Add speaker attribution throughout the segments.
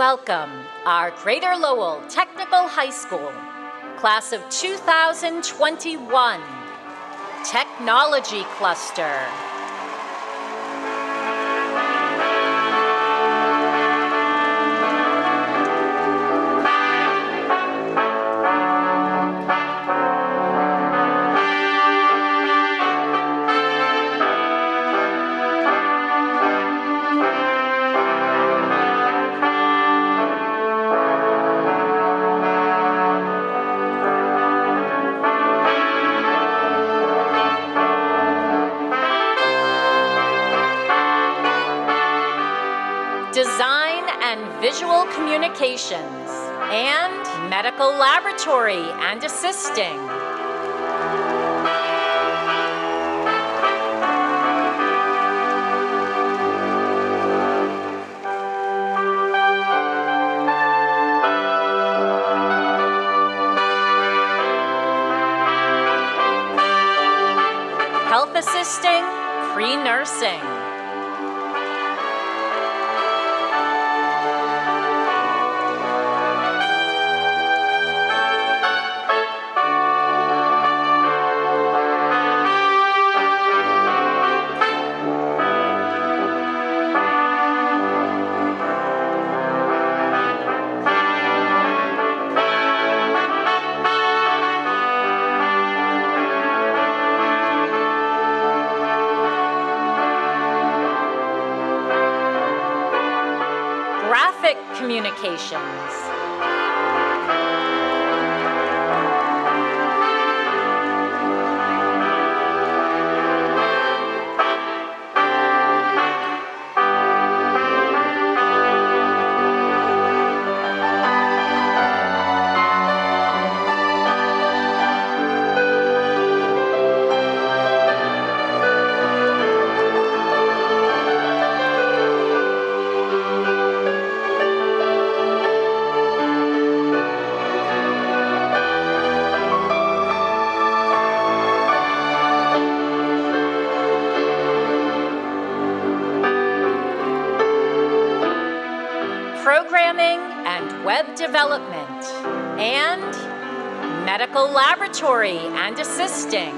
Speaker 1: welcome our Greater Lowell Technical High School, class of 2021, Technology Cluster. Design and Visual Communications, and Medical Laboratory and Assisting. Health Assisting, Pre-Nursing. Graphic Communications. Programming and Web Development, and Medical Laboratory and Assisting.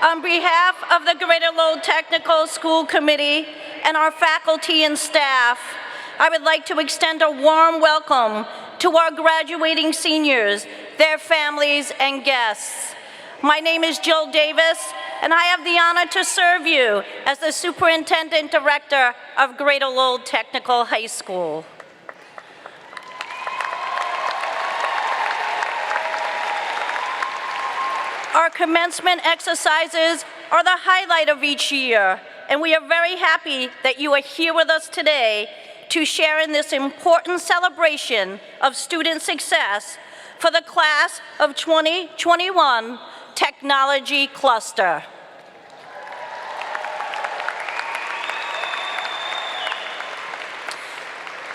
Speaker 2: On behalf of the Greater Lowell Technical School Committee and our faculty and staff, I would like to extend a warm welcome to our graduating seniors, their families, and guests. My name is Jill Davis, and I have the honor to serve you as the Superintendent Director of Greater Lowell Technical High School. Our commencement exercises are the highlight of each year, and we are very happy that you are here with us today to share in this important celebration of student success for the class of 2021 Technology Cluster.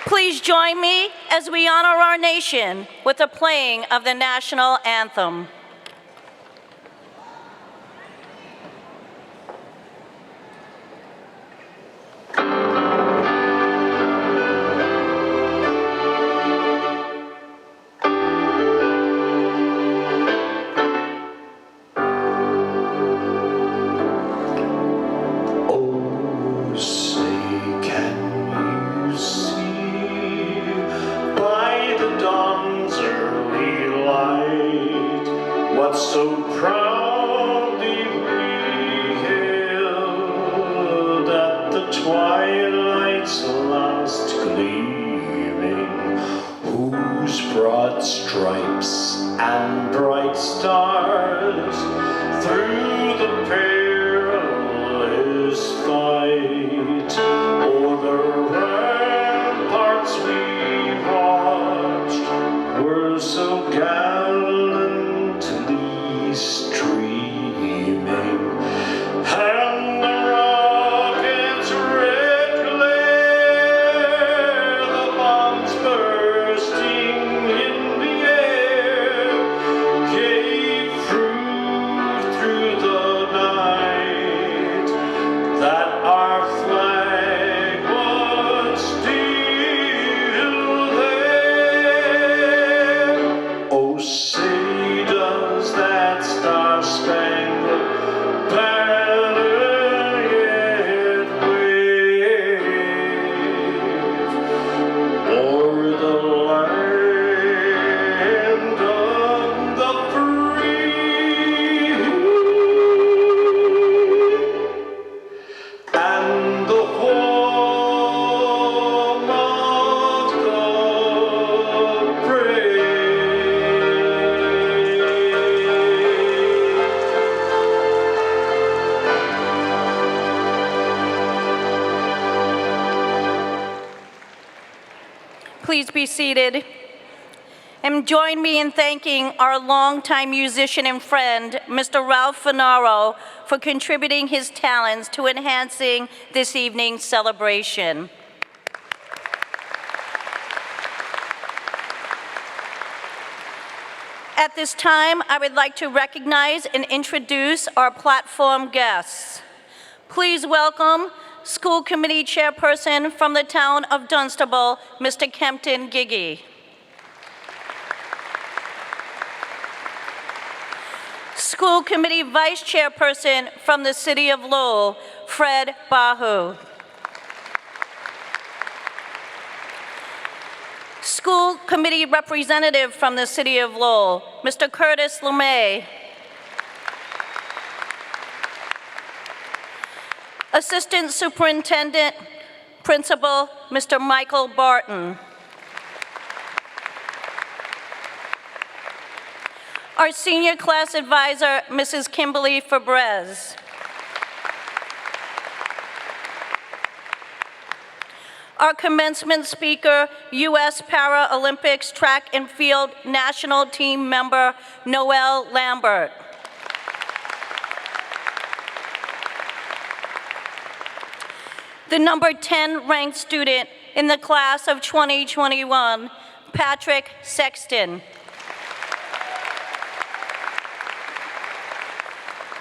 Speaker 2: Please join me as we honor our nation with the playing of the national anthem.
Speaker 3: So proudly we hailed at the twilight's last gleaming, whose broad stripes and bright stars through the perilous fight o'er the ramparts we watched were so gallantly streaming, and the rocket's red glare, the bombs bursting in the air, gave proof through the night that our flag was still there. Oh, say does that star-spangled banner yet wave o'er the land of the free and the home of the brave?
Speaker 2: Please be seated. And join me in thanking our longtime musician and friend, Mr. Ralph Finaro, for contributing his talents to enhancing this evening's celebration. At this time, I would like to recognize and introduce our platform guests. Please welcome School Committee Chairperson from the town of Dunstable, Mr. Kempton Giggy. School Committee Vice Chairperson from the City of Lowell, Fred Bahu. School Committee Representative from the City of Lowell, Mr. Curtis LeMay. Assistant Superintendent, Principal, Mr. Michael Barton. Our Senior Class Advisor, Mrs. Kimberly Fabrez. Our commencement speaker, U.S. Paralympics Track and Field National Team member, Noel Lambert. The number 10 ranked student in the class of 2021, Patrick Sexton.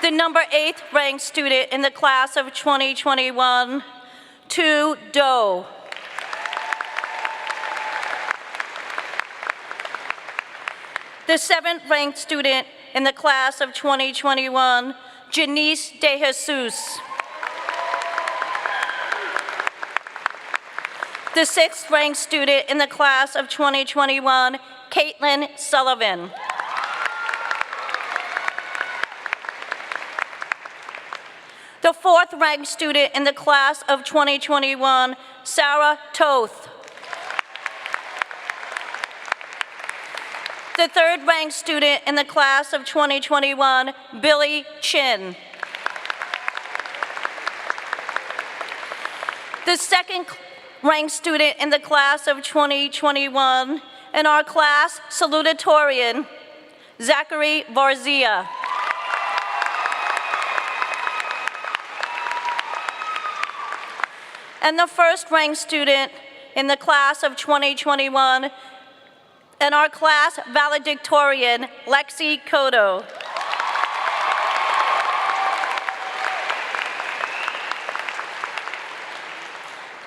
Speaker 2: The number 8 ranked student in the class of 2021, Tu Do. The 7th ranked student in the class of 2021, Janice De Jesus. The 6th ranked student in the class of 2021, Caitlin Sullivan. The 4th ranked student in the class of 2021, Sarah Toth. The 3rd ranked student in the class of 2021, Billy Chin. The 2nd ranked student in the class of 2021, in our class salutatorian, Zachary Varzia. And the 1st ranked student in the class of 2021, and our class valedictorian, Lexi Cotto.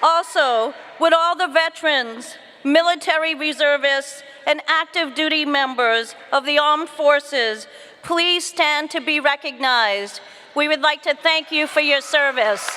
Speaker 2: Also, would all the veterans, military reservists, and active duty members of the armed forces please stand to be recognized? We would like to thank you for your service.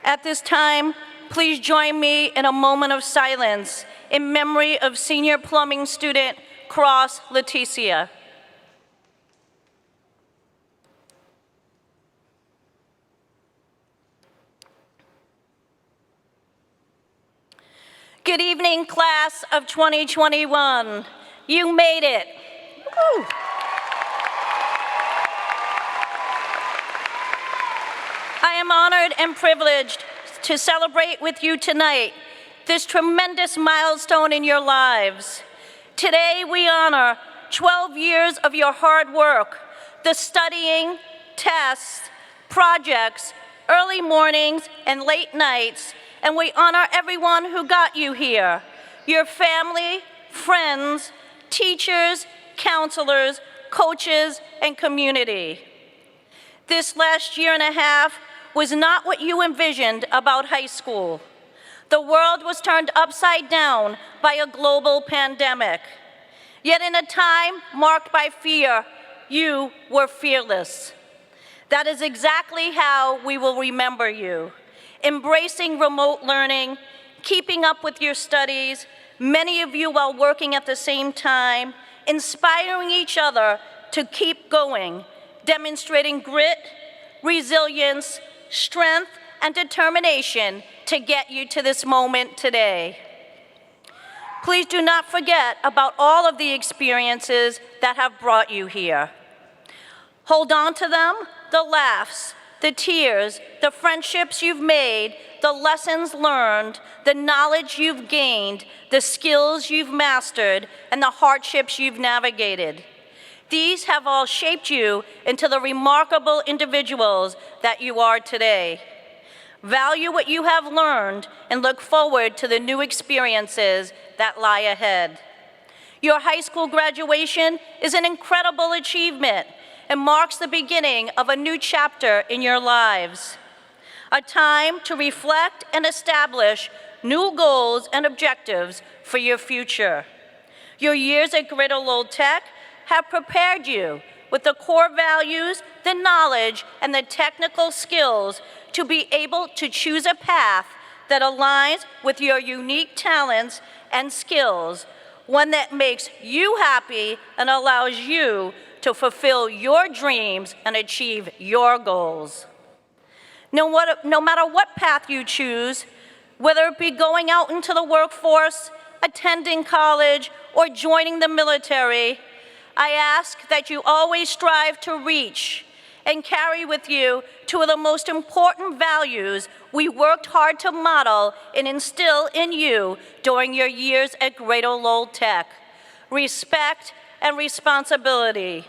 Speaker 2: At this time, please join me in a moment of silence in memory of senior plumbing student Cross Leticia. Good evening, class of 2021. You made it. Woo. I am honored and privileged to celebrate with you tonight this tremendous milestone in your lives. Today we honor 12 years of your hard work, the studying, tests, projects, early mornings, and late nights, and we honor everyone who got you here, your family, friends, teachers, counselors, coaches, and community. This last year and a half was not what you envisioned about high school. The world was turned upside down by a global pandemic. Yet in a time marked by fear, you were fearless. That is exactly how we will remember you. Embracing remote learning, keeping up with your studies, many of you while working at the same time, inspiring each other to keep going, demonstrating grit, resilience, strength, and determination to get you to this moment today. Please do not forget about all of the experiences that have brought you here. Hold on to them, the laughs, the tears, the friendships you've made, the lessons learned, the knowledge you've gained, the skills you've mastered, and the hardships you've navigated. These have all shaped you into the remarkable individuals that you are today. Value what you have learned and look forward to the new experiences that lie ahead. Your high school graduation is an incredible achievement and marks the beginning of a new chapter in your lives. A time to reflect and establish new goals and objectives for your future. Your years at Greater Lowell Tech have prepared you with the core values, the knowledge, and the technical skills to be able to choose a path that aligns with your unique talents and skills, one that makes you happy and allows you to fulfill your dreams and achieve your goals. No matter what path you choose, whether it be going out into the workforce, attending college, or joining the military, I ask that you always strive to reach and carry with you two of the most important values we worked hard to model and instill in you during your years at Greater Lowell Tech: respect and responsibility.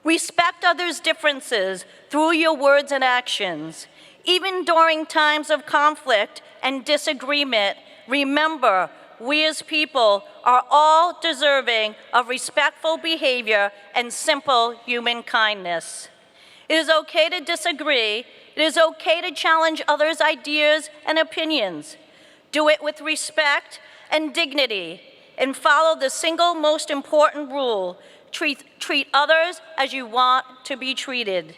Speaker 2: Respect others' differences through your words and actions. Even during times of conflict and disagreement, remember, we as people are all deserving of respectful behavior and simple human kindness. It is okay to disagree. It is okay to challenge others' ideas and opinions. Do it with respect and dignity, and follow the single most important rule: treat others as you want to be treated.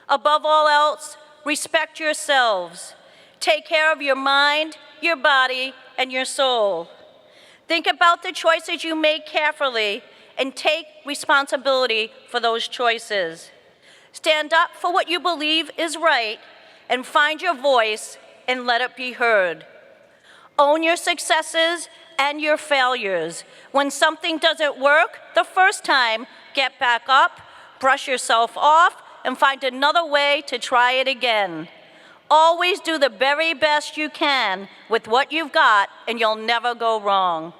Speaker 2: Above all else, respect yourselves. Take care of your mind, your body, and your soul. Think about the choices you make carefully and take responsibility for those choices. Stand up for what you believe is right and find your voice and let it be heard. Own your successes and your failures. When something doesn't work the first time, get back up, brush yourself off, and find another way to try it again. Always do the very best you can with what you've got, and you'll never go wrong.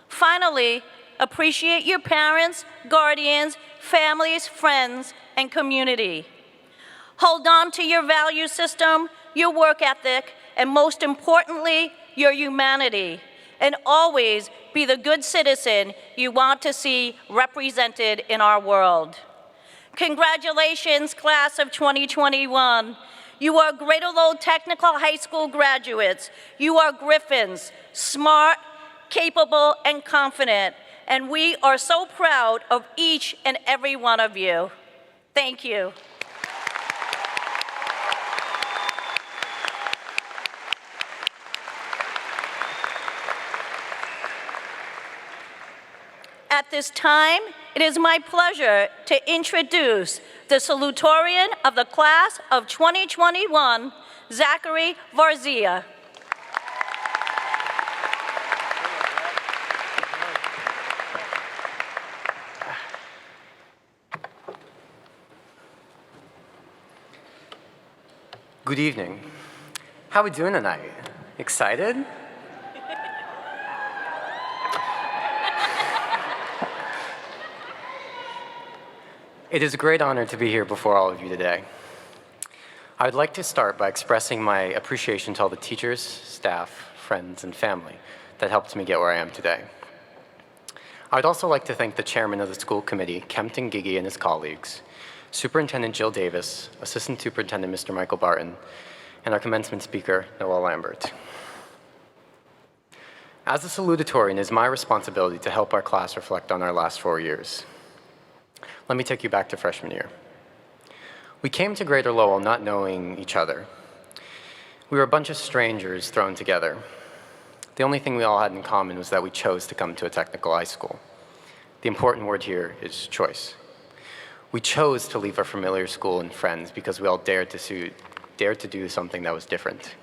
Speaker 2: Finally, appreciate your parents, guardians, families, friends, and community. Hold on to your value system, your work ethic, and most importantly, your humanity. And always be the good citizen you want to see represented in our world. Congratulations, class of 2021. You are Greater Lowell Technical High School graduates. You are Griffins, smart, capable, and confident. And we are so proud of each and every one of you. Thank you. At this time, it is my pleasure to introduce the salutatorian of the class of 2021, Zachary Varzia.
Speaker 4: Good evening. How we doing tonight? Excited? It is a great honor to be here before all of you today. I would like to start by expressing my appreciation to all the teachers, staff, friends, and family that helped me get where I am today. I would also like to thank the chairman of the school committee, Kempton Gigi, and his colleagues, Superintendent Jill Davis, Assistant Superintendent Mr. Michael Barton, and our commencement speaker, Noel Lambert. As a salutatorian, it is my responsibility to help our class reflect on our last 4 years. Let me take you back to freshman year. We came to Greater Lowell not knowing each other. We were a bunch of strangers thrown together. The only thing we all had in common was that we chose to come to a technical high school. The important word here is choice. We chose to leave our familiar school and friends because we all dared to do something that was different.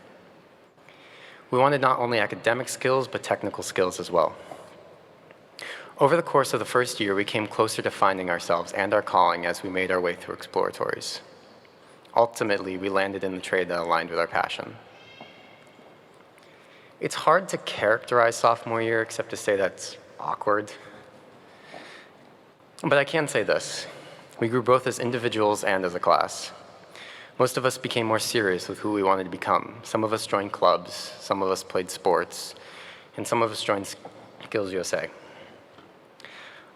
Speaker 4: We wanted not only academic skills, but technical skills as well. Over the course of the first year, we came closer to finding ourselves and our calling as we made our way through exploratories. Ultimately, we landed in the trade that aligned with our passion. It's hard to characterize sophomore year except to say that's awkward. But I can say this. We grew both as individuals and as a class. Most of us became more serious with who we wanted to become. Some of us joined clubs, some of us played sports, and some of us joined Skills USA.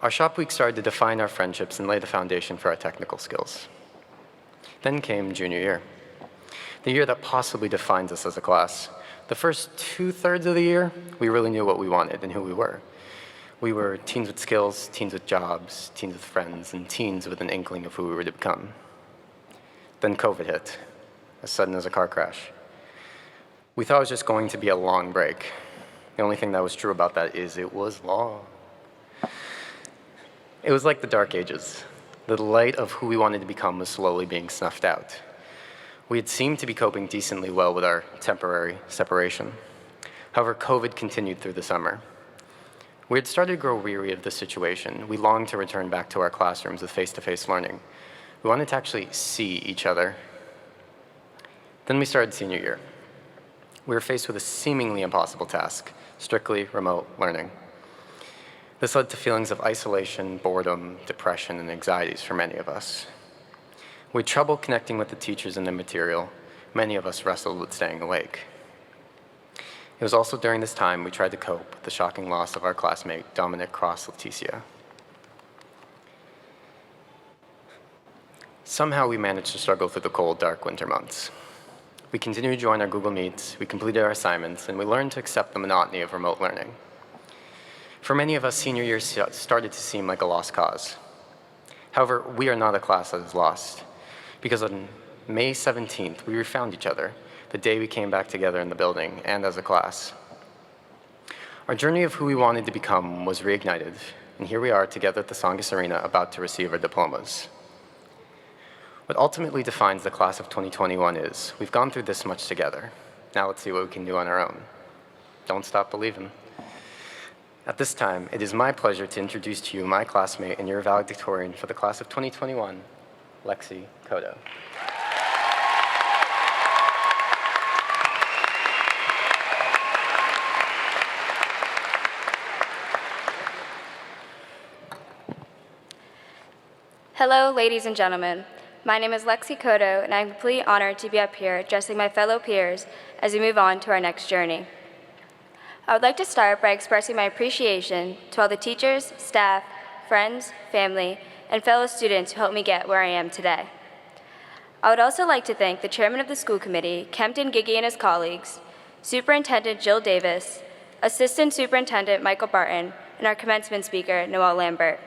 Speaker 4: Our shop week started to define our friendships and lay the foundation for our technical skills. Then came junior year, the year that possibly defines us as a class. The first 2/3 of the year, we really knew what we wanted and who we were. We were teens with skills, teens with jobs, teens with friends, and teens with an inkling of who we were to become. Then COVID hit, as sudden as a car crash. We thought it was just going to be a long break. The only thing that was true about that is it was long. It was like the Dark Ages. The light of who we wanted to become was slowly being snuffed out. We had seemed to be coping decently well with our temporary separation. However, COVID continued through the summer. We had started to grow weary of the situation. We longed to return back to our classrooms with face-to-face learning. We wanted to actually see each other. Then we started senior year. We were faced with a seemingly impossible task, strictly remote learning. This led to feelings of isolation, boredom, depression, and anxieties for many of us. We had trouble connecting with the teachers and the material. Many of us wrestled with staying awake. It was also during this time we tried to cope with the shocking loss of our classmate, Dominic Cross-Leticia. Somehow we managed to struggle through the cold, dark winter months. We continued to join our Google Meets, we completed our assignments, and we learned to accept the monotony of remote learning. For many of us, senior year started to seem like a lost cause. However, we are not a class that is lost, because on May 17th, we refound each other, the day we came back together in the building and as a class. Our journey of who we wanted to become was reignited, and here we are together at the Tsongas Arena about to receive our diplomas. What ultimately defines the class of 2021 is, we've gone through this much together. Now let's see what we can do on our own. Don't stop believing. At this time, it is my pleasure to introduce to you my classmate and your valedictorian for the class of 2021, Lexi Cotto.
Speaker 5: Hello, ladies and gentlemen. My name is Lexi Cotto, and I'm completely honored to be up here addressing my fellow peers as we move on to our next journey. I would like to start by expressing my appreciation to all the teachers, staff, friends, family, and fellow students who helped me get where I am today. I would also like to thank the chairman of the school committee, Kempton Giggy and his colleagues, Superintendent Jill Davis, Assistant Superintendent Michael Barton, and our commencement speaker, Noelle Lambert.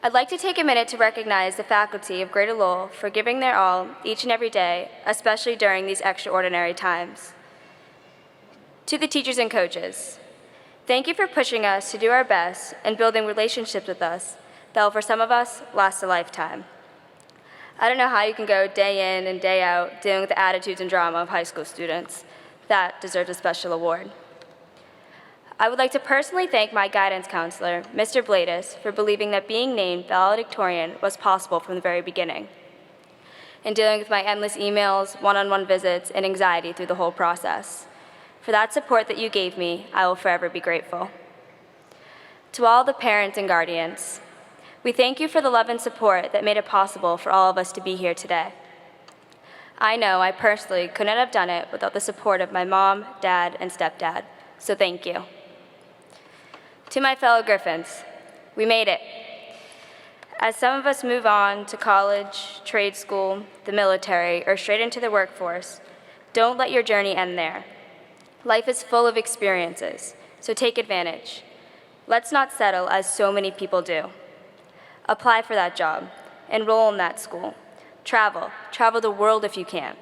Speaker 5: I'd like to take a minute to recognize the faculty of Greater Lowell for giving their all each and every day, especially during these extraordinary times. To the teachers and coaches, thank you for pushing us to do our best and building relationships with us that will, for some of us, last a lifetime. I don't know how you can go day in and day out dealing with the attitudes and drama of high school students. That deserves a special award. I would like to personally thank my guidance counselor, Mr. Bladis, for believing that being named valedictorian was possible from the very beginning, and dealing with my endless emails, one-on-one visits, and anxiety through the whole process. For that support that you gave me, I will forever be grateful. To all the parents and guardians, we thank you for the love and support that made it possible for all of us to be here today. I know I personally couldn't have done it without the support of my mom, dad, and stepdad, so thank you. To my fellow Griffins, we made it. As some of us move on to college, trade school, the military, or straight into the workforce, don't let your journey end there. Life is full of experiences, so take advantage. Let's not settle as so many people do. Apply for that job, enroll in that school, travel the world if you can,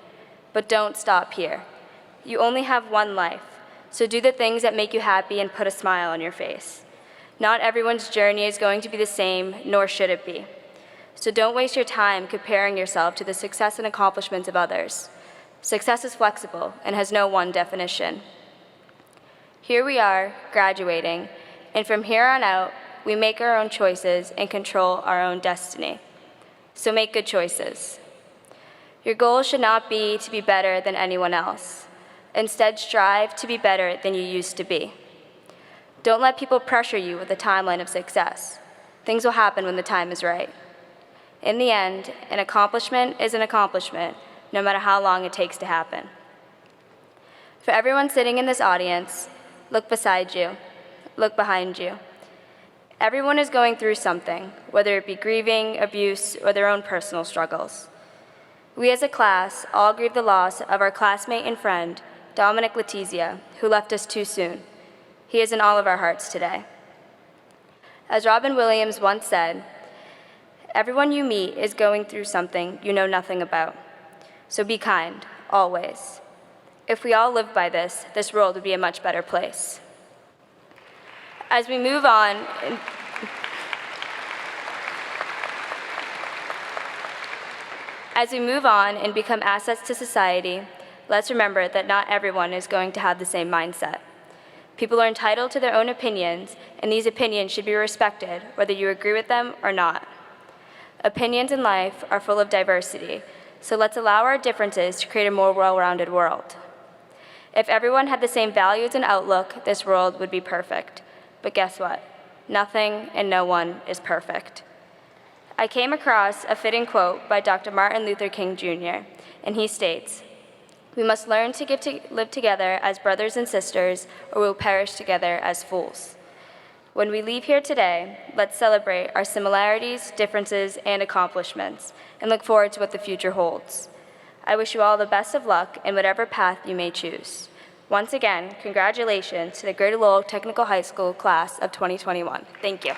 Speaker 5: but don't stop here. You only have one life, so do the things that make you happy and put a smile on your face. Not everyone's journey is going to be the same, nor should it be. So don't waste your time comparing yourself to the success and accomplishments of others. Success is flexible and has no one definition. Here we are, graduating, and from here on out, we make our own choices and control our own destiny. So make good choices. Your goal should not be to be better than anyone else. Instead, strive to be better than you used to be. Don't let people pressure you with a timeline of success. Things will happen when the time is right. In the end, an accomplishment is an accomplishment, no matter how long it takes to happen. For everyone sitting in this audience, look beside you, look behind you. Everyone is going through something, whether it be grieving, abuse, or their own personal struggles. We as a class all grieve the loss of our classmate and friend, Dominic Letizia, who left us too soon. He is in all of our hearts today. As Robin Williams once said, everyone you meet is going through something you know nothing about. So be kind, always. If we all lived by this, this world would be a much better place. As we move on, and become assets to society, let's remember that not everyone is going to have the same mindset. People are entitled to their own opinions, and these opinions should be respected, whether you agree with them or not. Opinions in life are full of diversity, so let's allow our differences to create a more well-rounded world. If everyone had the same values and outlook, this world would be perfect. But guess what? Nothing and no one is perfect. I came across a fitting quote by Dr. Martin Luther King Jr., and he states, "We must learn to live together as brothers and sisters, or we'll perish together as fools." When we leave here today, let's celebrate our similarities, differences, and accomplishments, and look forward to what the future holds. I wish you all the best of luck in whatever path you may choose. Once again, congratulations to the Greater Lowell Technical High School class of 2021. Thank you.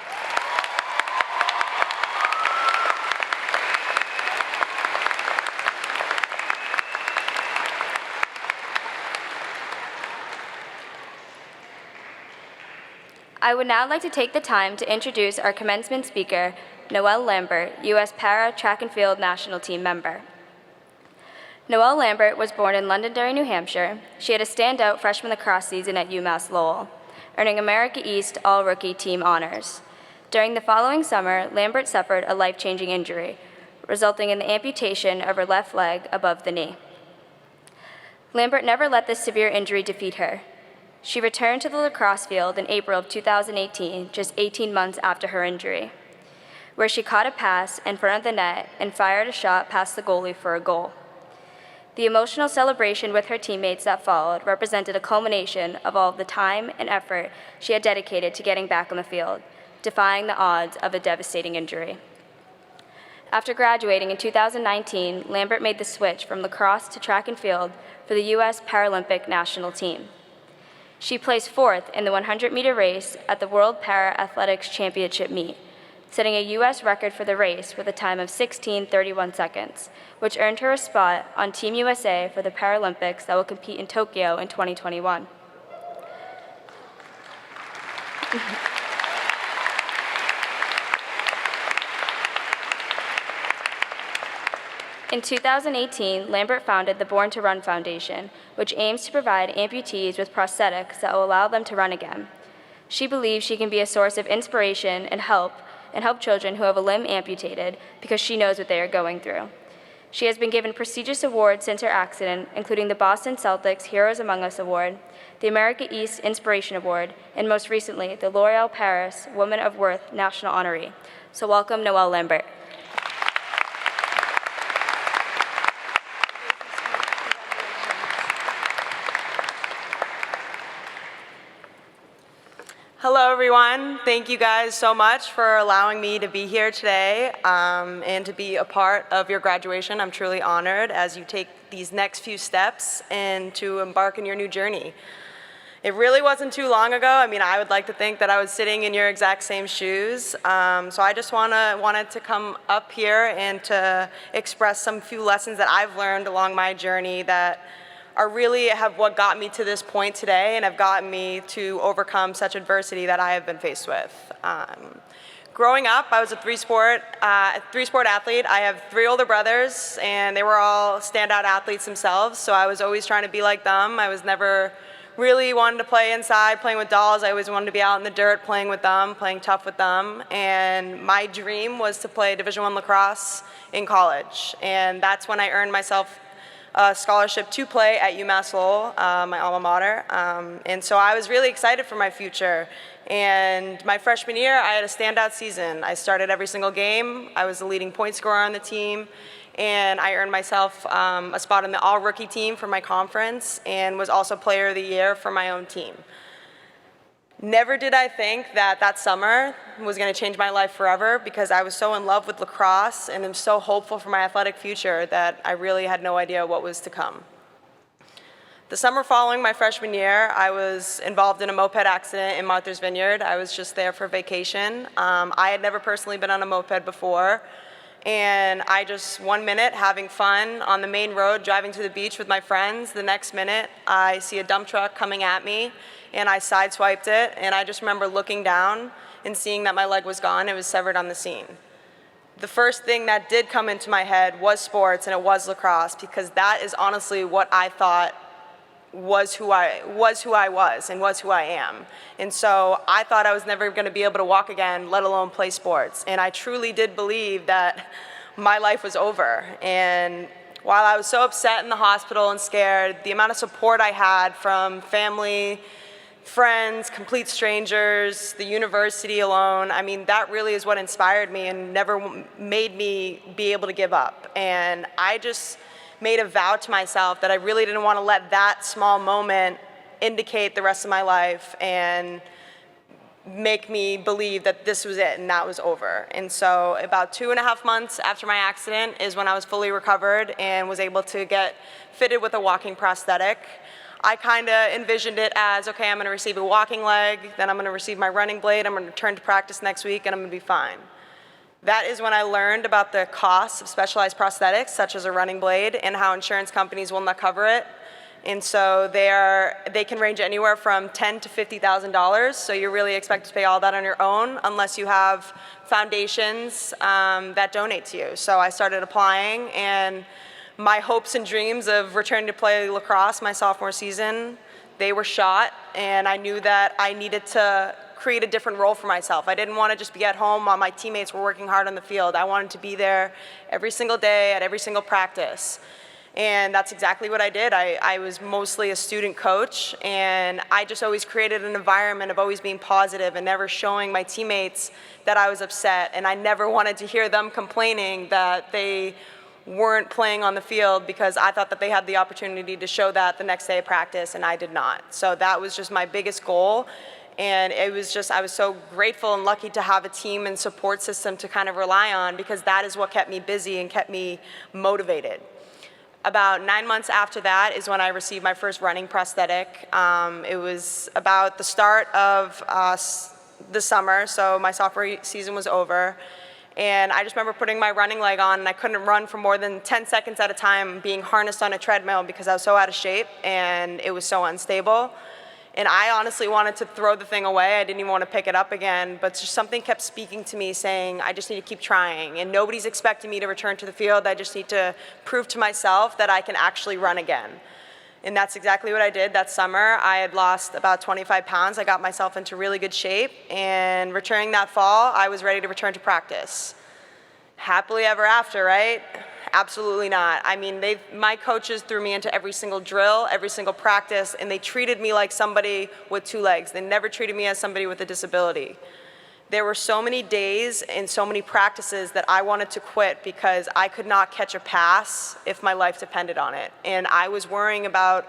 Speaker 5: I would now like to take the time to introduce our commencement speaker, Noelle Lambert, U.S. Para Track and Field National Team member. Noelle Lambert was born in Londonderry, New Hampshire. She had a standout freshman lacrosse season at UMass Lowell, earning America East All-Rookie Team honors. During the following summer, Lambert suffered a life-changing injury, resulting in the amputation of her left leg above the knee. Lambert never let this severe injury defeat her. She returned to the lacrosse field in April of 2018, just 18 months after her injury. where she caught a pass in front of the net and fired a shot past the goalie for a goal. The emotional celebration with her teammates that followed represented a culmination of all of the time and effort she had dedicated to getting back on the field, defying the odds of a devastating injury. After graduating in 2019, Lambert made the switch from lacrosse to track and field for the U.S. Paralympic national team. She placed fourth in the 100-meter race at the World Para-Athletics Championship meet, setting a U.S. record for the race with a time of 16:31 seconds, which earned her a spot on Team USA for the Paralympics that will compete in Tokyo in 2021. In 2018, Lambert founded the Born to Run Foundation, which aims to provide amputees with prosthetics that will allow them to run again. She believes she can be a source of inspiration and help children who have a limb amputated because she knows what they are going through. She has been given prestigious awards since her accident, including the Boston Celtics Heroes Among Us Award, the America East Inspiration Award, and most recently, the L'Oréal Paris Woman of Worth National Honoree. So welcome, Noelle Lambert.
Speaker 6: Hello, everyone. Thank you guys so much for allowing me to be here today and to be a part of your graduation. I'm truly honored as you take these next few steps and to embark on your new journey. It really wasn't too long ago. I mean, I would like to think that I was sitting in your exact same shoes. So I just wanted to come up here and to express some few lessons that I've learned along my journey that are really what got me to this point today and have gotten me to overcome such adversity that I have been faced with. Growing up, I was a three-sport athlete. I have 3 older brothers, and they were all standout athletes themselves, so I was always trying to be like them. I was never really wanting to play inside, playing with dolls. I always wanted to be out in the dirt, playing with them, playing tough with them, and my dream was to play Division I lacrosse in college, and that's when I earned myself a scholarship to play at UMass Lowell, my alma mater, and so I was really excited for my future. And my freshman year, I had a standout season. I started every single game. I was the leading point scorer on the team, and I earned myself a spot on the all-rookie team for my conference and was also player of the year for my own team. Never did I think that that summer was going to change my life forever because I was so in love with lacrosse and am so hopeful for my athletic future that I really had no idea what was to come. The summer following my freshman year, I was involved in a moped accident in Martha's Vineyard. I was just there for vacation. I had never personally been on a moped before, and I just, one minute having fun on the main road driving to the beach with my friends, the next minute I see a dump truck coming at me and I sideswiped it, and I just remember looking down and seeing that my leg was gone. It was severed on the scene. The first thing that did come into my head was sports, and it was lacrosse, because that is honestly what I thought was who I was and was who I am. And so I thought I was never going to be able to walk again, let alone play sports. And I truly did believe that my life was over. And while I was so upset in the hospital and scared, the amount of support I had from family, friends, complete strangers, the university alone, I mean, that really is what inspired me and never made me be able to give up. And I just made a vow to myself that I really didn't want to let that small moment indicate the rest of my life and make me believe that this was it and that was over. And so about 2.5 months after my accident is when I was fully recovered and was able to get fitted with a walking prosthetic. I kind of envisioned it as, okay, I'm going to receive a walking leg, then I'm going to receive my running blade, I'm going to return to practice next week, and I'm going to be fine. That is when I learned about the costs of specialized prosthetics, such as a running blade, and how insurance companies will not cover it. And so they can range anywhere from $10,000 to $50,000, so you're really expected to pay all that on your own unless you have foundations that donate to you. So I started applying, and my hopes and dreams of returning to play lacrosse my sophomore season, they were shot, and I knew that I needed to create a different role for myself. I didn't want to just be at home while my teammates were working hard on the field. I wanted to be there every single day at every single practice. And that's exactly what I did. I was mostly a student coach, and I just always created an environment of always being positive and never showing my teammates that I was upset. And I never wanted to hear them complaining that they weren't playing on the field because I thought that they had the opportunity to show that the next day of practice, and I did not. So that was just my biggest goal. And it was just, I was so grateful and lucky to have a team and support system to kind of rely on, because that is what kept me busy and kept me motivated. About 9 months after that is when I received my first running prosthetic. It was about the start of the summer, so my sophomore season was over. And I just remember putting my running leg on, and I couldn't run for more than 10 seconds at a time, being harnessed on a treadmill because I was so out of shape and it was so unstable. And I honestly wanted to throw the thing away. I didn't even want to pick it up again, but just something kept speaking to me saying, I just need to keep trying. And nobody's expecting me to return to the field. I just need to prove to myself that I can actually run again. And that's exactly what I did that summer. I had lost about 25 pounds. I got myself into really good shape. And returning that fall, I was ready to return to practice. Happily ever after, right? Absolutely not. I mean, my coaches threw me into every single drill, every single practice, and they treated me like somebody with two legs. They never treated me as somebody with a disability. There were so many days and so many practices that I wanted to quit because I could not catch a pass if my life depended on it. And I was worrying about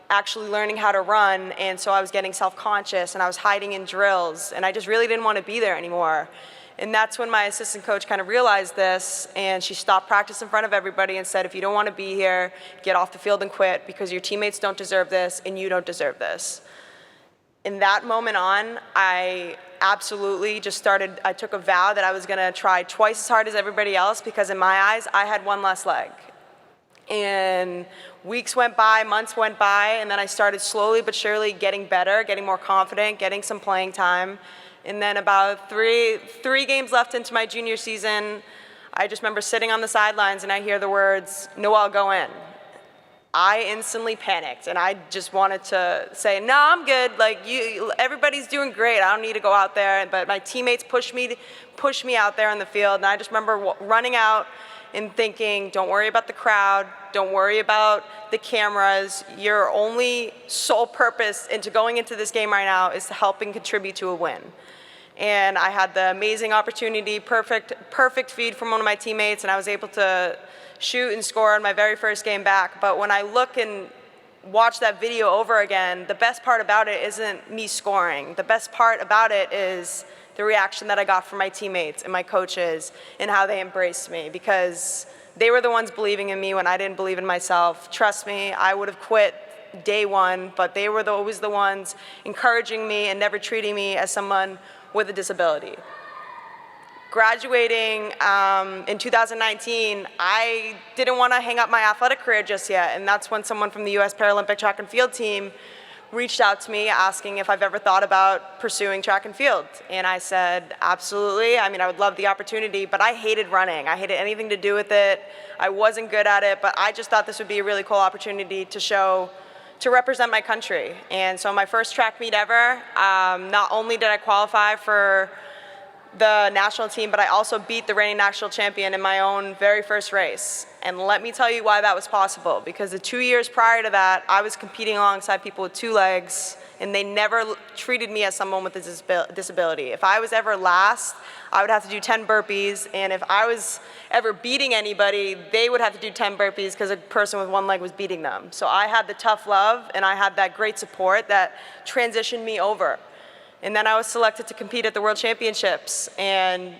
Speaker 6: actually learning how to run, and so I was getting self-conscious, and I was hiding in drills, and I just really didn't want to be there anymore. And that's when my assistant coach kind of realized this, and she stopped practice in front of everybody and said, if you don't want to be here, get off the field and quit, because your teammates don't deserve this and you don't deserve this. In that moment on, I absolutely just I took a vow that I was going to try twice as hard as everybody else, because in my eyes, I had one less leg. And weeks went by, months went by, and then I started slowly but surely getting better, getting more confident, getting some playing time. And then about three games left into my junior season, I just remember sitting on the sidelines and I hear the words, "Noel, go in." I instantly panicked, and I just wanted to say, no, I'm good. Like, everybody's doing great. I don't need to go out there. But my teammates pushed me out there on the field, and I just remember running out and thinking, don't worry about the crowd. Don't worry about the cameras. Your only sole purpose into going into this game right now is to help and contribute to a win. And I had the amazing opportunity, perfect feed from one of my teammates, and I was able to shoot and score on my very first game back. But when I look and watch that video over again, the best part about it isn't me scoring. The best part about it is the reaction that I got from my teammates and my coaches and how they embraced me, because they were the ones believing in me when I didn't believe in myself. Trust me, I would have quit day one, but they were always the ones encouraging me and never treating me as someone with a disability. Graduating in 2019, I didn't want to hang up my athletic career just yet, and that's when someone from the U.S. Paralympic track and field team reached out to me asking if I've ever thought about pursuing track and field. And I said, absolutely. I mean, I would love the opportunity, but I hated running. I hated anything to do with it. I wasn't good at it, but I just thought this would be a really cool opportunity to represent my country. And so my first track meet ever, not only did I qualify for the national team, but I also beat the reigning national champion in my own very first race. And let me tell you why that was possible, because the 2 years prior to that, I was competing alongside people with two legs, and they never treated me as someone with a disability. If I was ever last, I would have to do 10 burpees, and if I was ever beating anybody, they would have to do 10 burpees because a person with one leg was beating them. So I had the tough love, and I had that great support that transitioned me over. And then I was selected to compete at the World Championships, and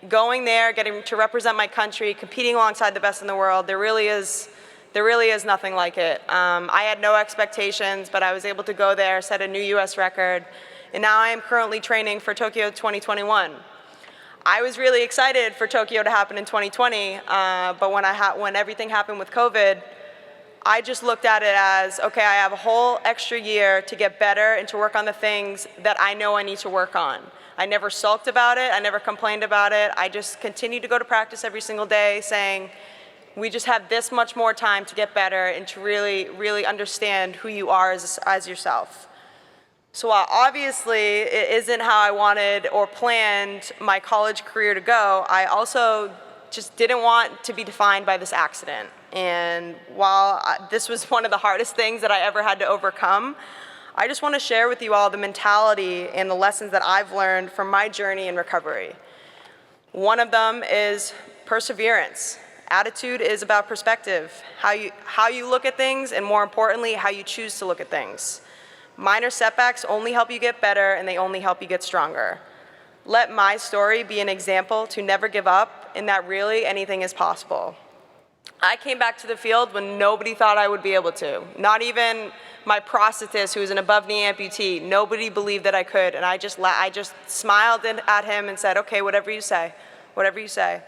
Speaker 6: going there, getting to represent my country, competing alongside the best in the world, there really is nothing like it. I had no expectations, but I was able to go there, set a new US record, and now I am currently training for Tokyo 2021. I was really excited for Tokyo to happen in 2020, but when everything happened with COVID, I just looked at it as, okay, I have a whole extra year to get better and to work on the things that I know I need to work on. I never sulked about it. I never complained about it. I just continued to go to practice every single day saying, we just have this much more time to get better and to really, really understand who you are as yourself. So while obviously it isn't how I wanted or planned my college career to go, I also just didn't want to be defined by this accident. And while this was one of the hardest things that I ever had to overcome, I just want to share with you all the mentality and the lessons that I've learned from my journey in recovery. One of them is perseverance. Attitude is about perspective, how you look at things, and more importantly, how you choose to look at things. Minor setbacks only help you get better, and they only help you get stronger. Let my story be an example to never give up, and that really anything is possible. I came back to the field when nobody thought I would be able to. Not even my prosthetist, who was an above-knee amputee. Nobody believed that I could, and I just smiled at him and said, okay, whatever you say, whatever you say.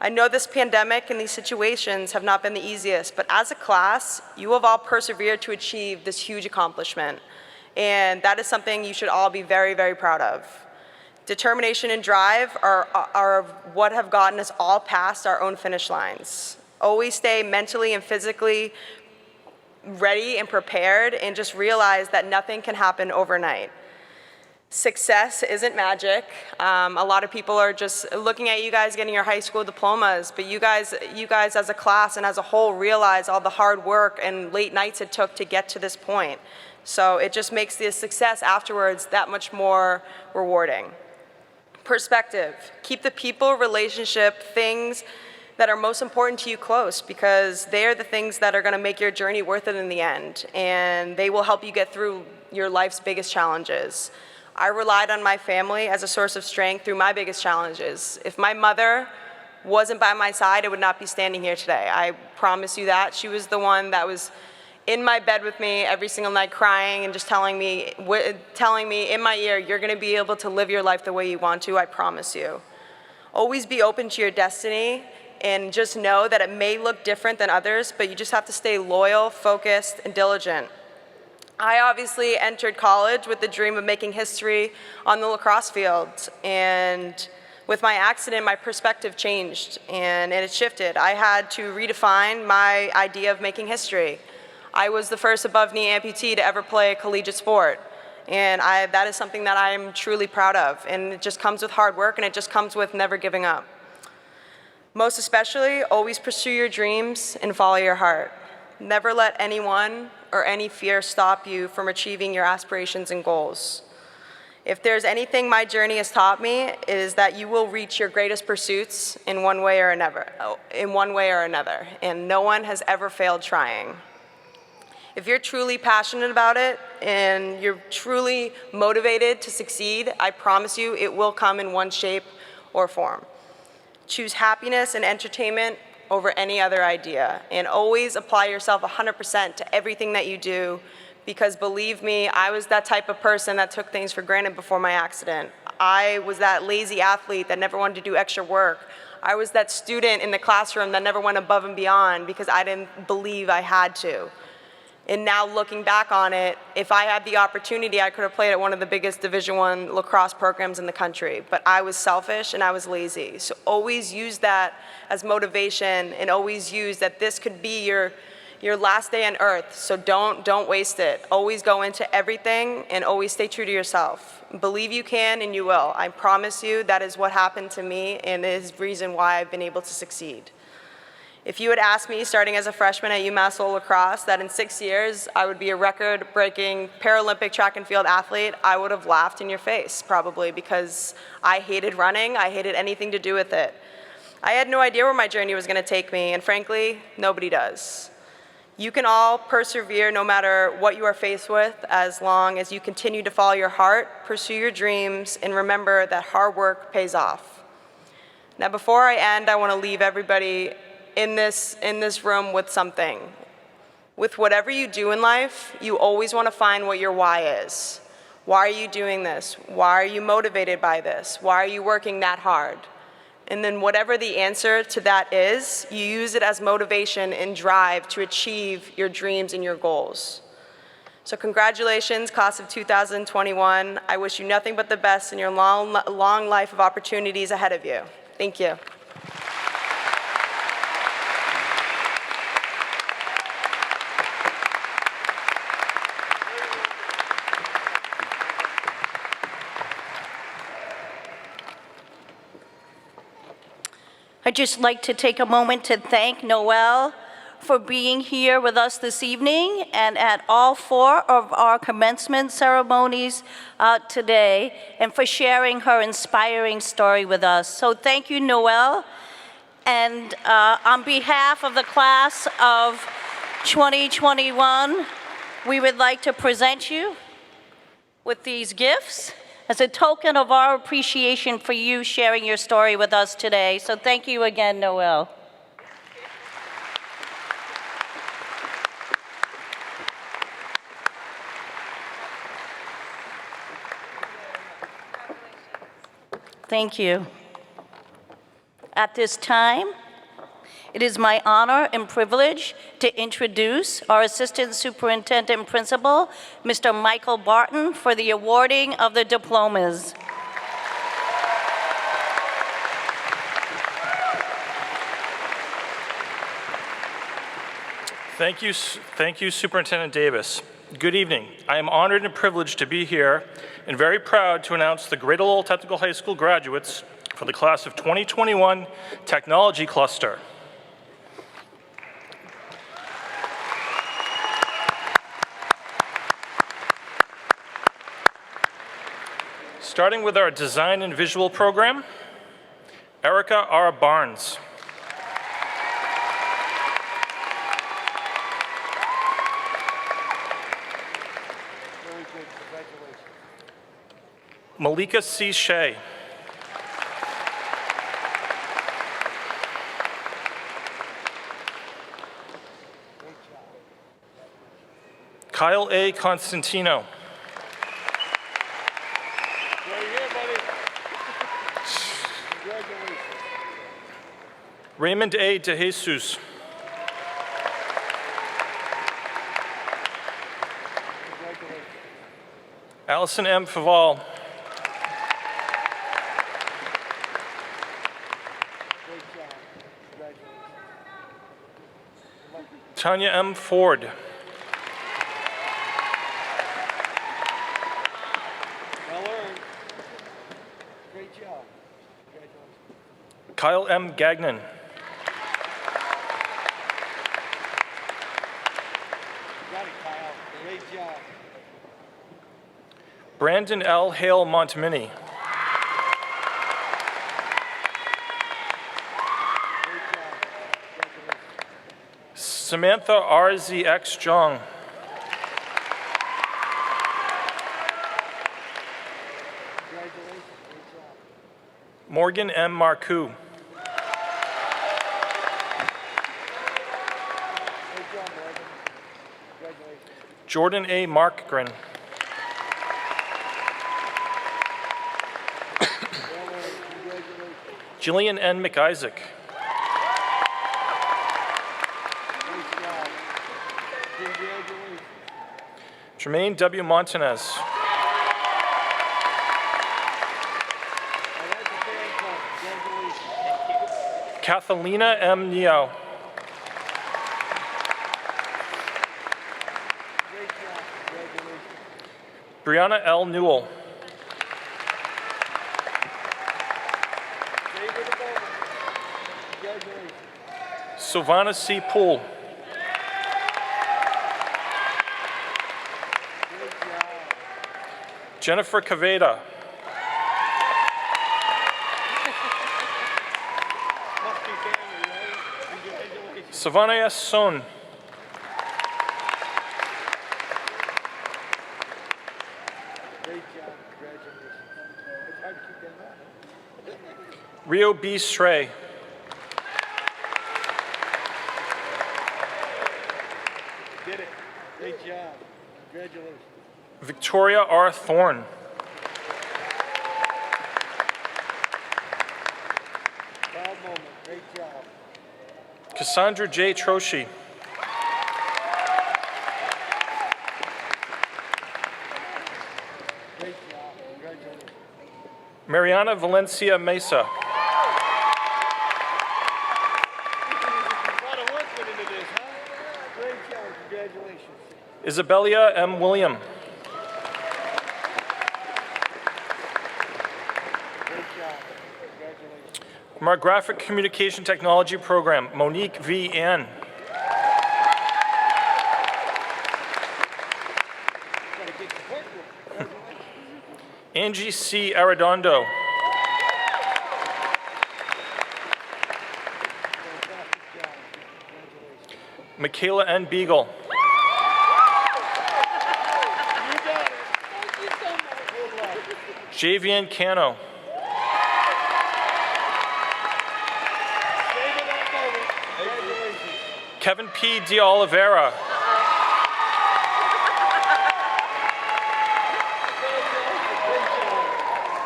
Speaker 6: I know this pandemic and these situations have not been the easiest, but as a class, you have all persevered to achieve this huge accomplishment. And that is something you should all be very, very proud of. Determination and drive are what have gotten us all past our own finish lines. Always stay mentally and physically ready and prepared, and just realize that nothing can happen overnight. Success isn't magic. A lot of people are just looking at you guys getting your high school diplomas, but you guys as a class and as a whole realize all the hard work and late nights it took to get to this point. So it just makes the success afterwards that much more rewarding. Perspective. Keep the people, relationship, things that are most important to you close, because they are the things that are going to make your journey worth it in the end, and they will help you get through your life's biggest challenges. I relied on my family as a source of strength through my biggest challenges. If my mother wasn't by my side, I would not be standing here today. I promise you that. She was the one that was in my bed with me every single night crying and just telling me in my ear, you're going to be able to live your life the way you want to, I promise you. Always be open to your destiny, and just know that it may look different than others, but you just have to stay loyal, focused, and diligent. I obviously entered college with the dream of making history on the lacrosse field, and with my accident, my perspective changed, and it shifted. I had to redefine my idea of making history. I was the first above-knee amputee to ever play a collegiate sport, and that is something that I'm truly proud of, and it just comes with hard work, and it just comes with never giving up. Most especially, always pursue your dreams and follow your heart. Never let anyone or any fear stop you from achieving your aspirations and goals. If there's anything my journey has taught me, it is that you will reach your greatest pursuits in one way or another, and no one has ever failed trying. If you're truly passionate about it and you're truly motivated to succeed, I promise you it will come in one shape or form. Choose happiness and entertainment over any other idea, and always apply yourself 100% to everything that you do, because believe me, I was that type of person that took things for granted before my accident. I was that lazy athlete that never wanted to do extra work. I was that student in the classroom that never went above and beyond because I didn't believe I had to. And now looking back on it, if I had the opportunity, I could have played at one of the biggest Division I lacrosse programs in the country. But I was selfish and I was lazy. So always use that as motivation, and always use that this could be your last day on earth. So don't waste it. Always go into everything and always stay true to yourself. Believe you can and you will. I promise you that is what happened to me, and it is the reason why I've been able to succeed. If you had asked me, starting as a freshman at UMass Lacrosse, that in 6 years I would be a record-breaking Paralympic track and field athlete, I would have laughed in your face, probably, because I hated running, I hated anything to do with it. I had no idea where my journey was going to take me, and frankly, nobody does. You can all persevere no matter what you are faced with, as long as you continue to follow your heart, pursue your dreams, and remember that hard work pays off. Now, before I end, I want to leave everybody in this room with something. With whatever you do in life, you always want to find what your why is. Why are you doing this? Why are you motivated by this? Why are you working that hard? And then whatever the answer to that is, you use it as motivation and drive to achieve your dreams and your goals. So congratulations, class of 2021. I wish you nothing but the best in your long life of opportunities ahead of you. Thank you.
Speaker 2: I'd just like to take a moment to thank Noelle for being here with us this evening and at all 4 of our commencement ceremonies today, and for sharing her inspiring story with us. So thank you, Noelle. And on behalf of the class of 2021, we would like to present you with these gifts as a token of our appreciation for you sharing your story with us today. So thank you again, Noelle. Thank you. At this time, it is my honor and privilege to introduce our Assistant Superintendent Principal, Mr. Michael Barton, for the awarding of the diplomas.
Speaker 7: Thank you, Superintendent Davis. Good evening. I am honored and privileged to be here and very proud to announce the Greater Lowell Technical High School graduates for the class of 2021 Technology Cluster. Starting with our Design and Visual program, Erica R. Barnes. Malika C. Shea. Kyle A. Constantino. Raymond A. DeJesus. Allison M. Faval. Tanya M. Ford.
Speaker 3: Great job.
Speaker 7: Kyle M. Gagnon.
Speaker 3: Got it, Kyle. Great job.
Speaker 7: Brandon L. Hale Montminy. Samantha RZX Jong. Morgan M. Marcoux. Jordan A. Markgren. Jillian N. McIsaac. Jermaine W. Montanez. Kathalina M. Neo. Brianna L. Newell. Sylvana C. Poole. Jennifer Caveda. Savannah S. Son. Rio B. Stray.
Speaker 3: Did it. Great job. Congratulations.
Speaker 7: Victoria R. Thorne.
Speaker 3: Proud moment. Great job.
Speaker 7: Cassandra J. Troshi.
Speaker 3: Great job. Congratulations.
Speaker 7: Mariana Valencia Mesa.
Speaker 3: A lot of work went into this, huh? Great job. Congratulations.
Speaker 7: Isabelia M. William.
Speaker 3: Great job. Congratulations.
Speaker 7: From our Graphic Communication Technology program, Monique V. Ann. Angie C. Arredondo. Michaela N. Beagle. Javian Cano. Kevin P. De Oliveira.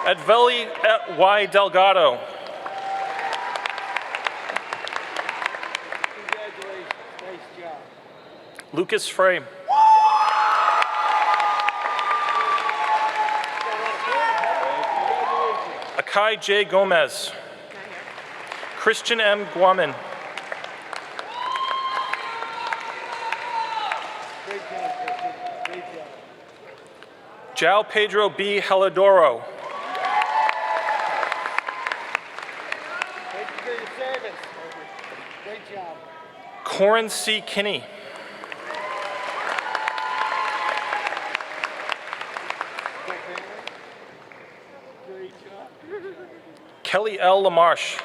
Speaker 7: Adveli Y. Delgado.
Speaker 3: Congratulations. Nice job.
Speaker 7: Lucas Frey. Akai J. Gomez. Christian M. Guaman.
Speaker 3: Great job, Christian. Great job.
Speaker 7: Jao Pedro B. Heladoro.
Speaker 3: Thank you for your service. Great job.
Speaker 7: Corin C. Kinney.
Speaker 3: Great family. Great job.
Speaker 7: Kelly L. Lamarche.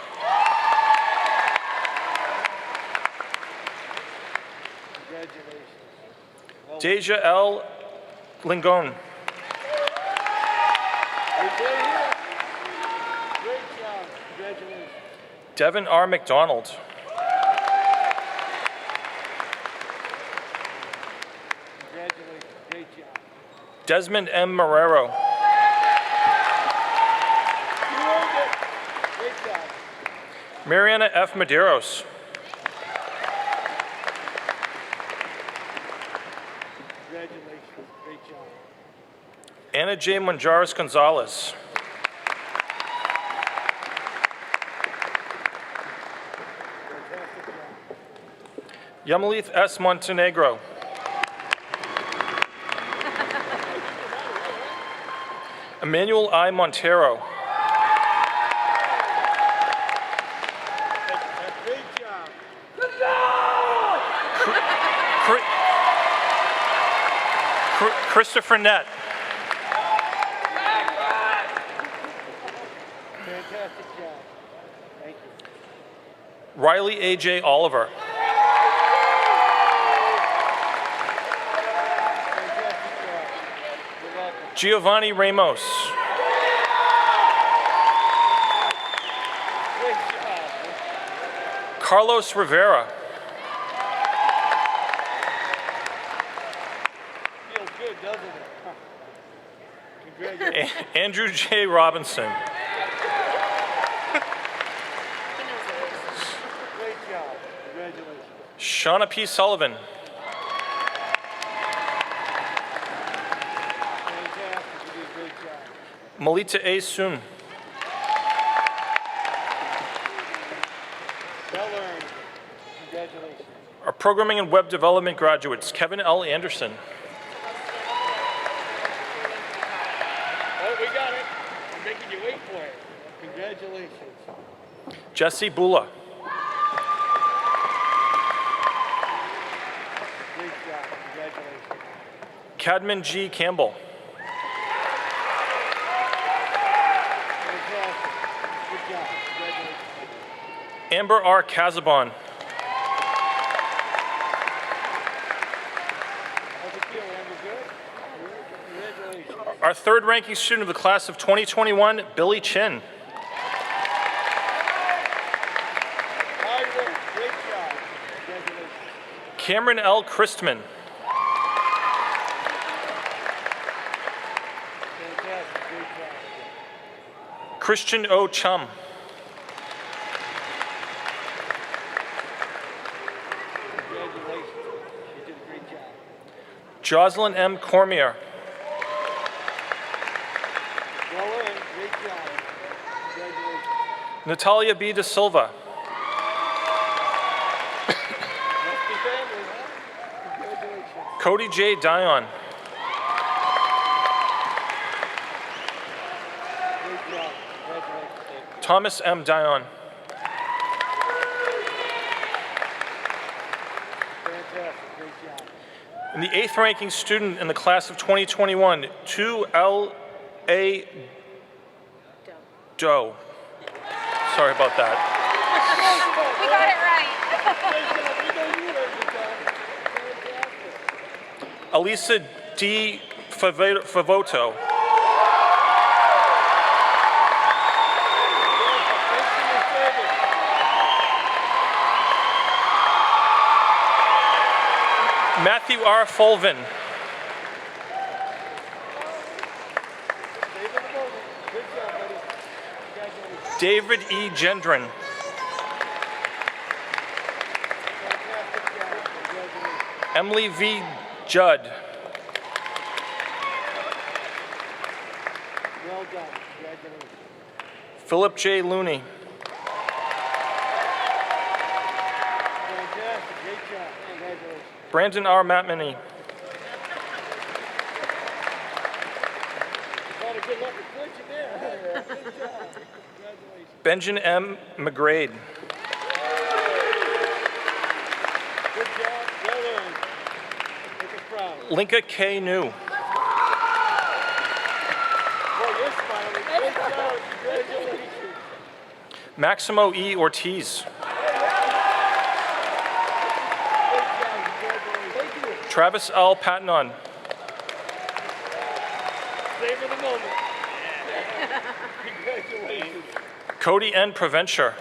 Speaker 3: Congratulations. Well,
Speaker 7: Deja L. Lingon.
Speaker 3: Great day here. Great job. Congratulations.
Speaker 7: Devin R. McDonald.
Speaker 3: Congratulations. Great job.
Speaker 7: Desmond M. Marrero.
Speaker 3: You earned it. Great job.
Speaker 7: Mariana F. Medeiros.
Speaker 3: Congratulations. Great job.
Speaker 7: Anna J. Manjares Gonzalez.
Speaker 3: Fantastic job.
Speaker 7: Yamalith S. Montenegro. Emmanuel I. Montero.
Speaker 3: Great job.
Speaker 7: Christopher Nett.
Speaker 3: Fantastic job. Thank you.
Speaker 7: Riley A.J. Oliver.
Speaker 3: Fantastic job. You're welcome.
Speaker 7: Giovanni Ramos.
Speaker 3: Great job.
Speaker 7: Carlos Rivera.
Speaker 3: Feels good, doesn't it? Congratulations.
Speaker 7: Andrew J. Robinson.
Speaker 3: Great job. Congratulations.
Speaker 7: Shauna P. Sullivan.
Speaker 3: Fantastic. You did a great job.
Speaker 7: Melita A. Soon.
Speaker 3: Well earned. Congratulations.
Speaker 7: Our Programming and Web Development graduates, Kevin L. Anderson.
Speaker 3: Oh, we got it. I'm making you wait for it. Congratulations.
Speaker 7: Jesse Bula.
Speaker 3: Great job. Congratulations.
Speaker 7: Cadman G. Campbell.
Speaker 3: Fantastic. Good job. Congratulations.
Speaker 7: Amber R. Casabon.
Speaker 3: How's it feel, Amber? Good? Congratulations.
Speaker 7: Our third ranking student of the class of 2021, Billy Chin.
Speaker 3: Hard work. Great job. Congratulations.
Speaker 7: Cameron L. Christman.
Speaker 3: Fantastic. Great job.
Speaker 7: Christian O. Chum.
Speaker 3: Congratulations. You did a great job.
Speaker 7: Jocelyn M. Cormier.
Speaker 3: Well earned. Great job. Congratulations.
Speaker 7: Natalia B. De Silva.
Speaker 3: Must be family, huh? Congratulations.
Speaker 7: Cody J. Dion.
Speaker 3: Great job. Congratulations.
Speaker 7: Thomas M. Dion. And the 8th ranking student in the class of 2021, 2L.A. Doe. Sorry about that.
Speaker 5: We got it right.
Speaker 7: Elisa D. Favoto. Matthew R. Fulvin. David E. Gendron. Emily V. Judd.
Speaker 3: Well done. Congratulations.
Speaker 7: Philip J. Looney.
Speaker 3: Fantastic. Great job. Congratulations.
Speaker 7: Brandon R. Matmany.
Speaker 3: Got a good luck with clinching there. Good job. Congratulations.
Speaker 7: Benjamin M. McGrade.
Speaker 3: Good job. Well earned. Make us proud.
Speaker 7: Linka K. New.
Speaker 3: Boy, you're smiling. Great job. Congratulations.
Speaker 7: Maximo E. Ortiz.
Speaker 3: Great job. Congratulations. Thank you.
Speaker 7: Travis L. Patnon.
Speaker 3: Savor the moment. Congratulations.
Speaker 7: Cody N. Provencher.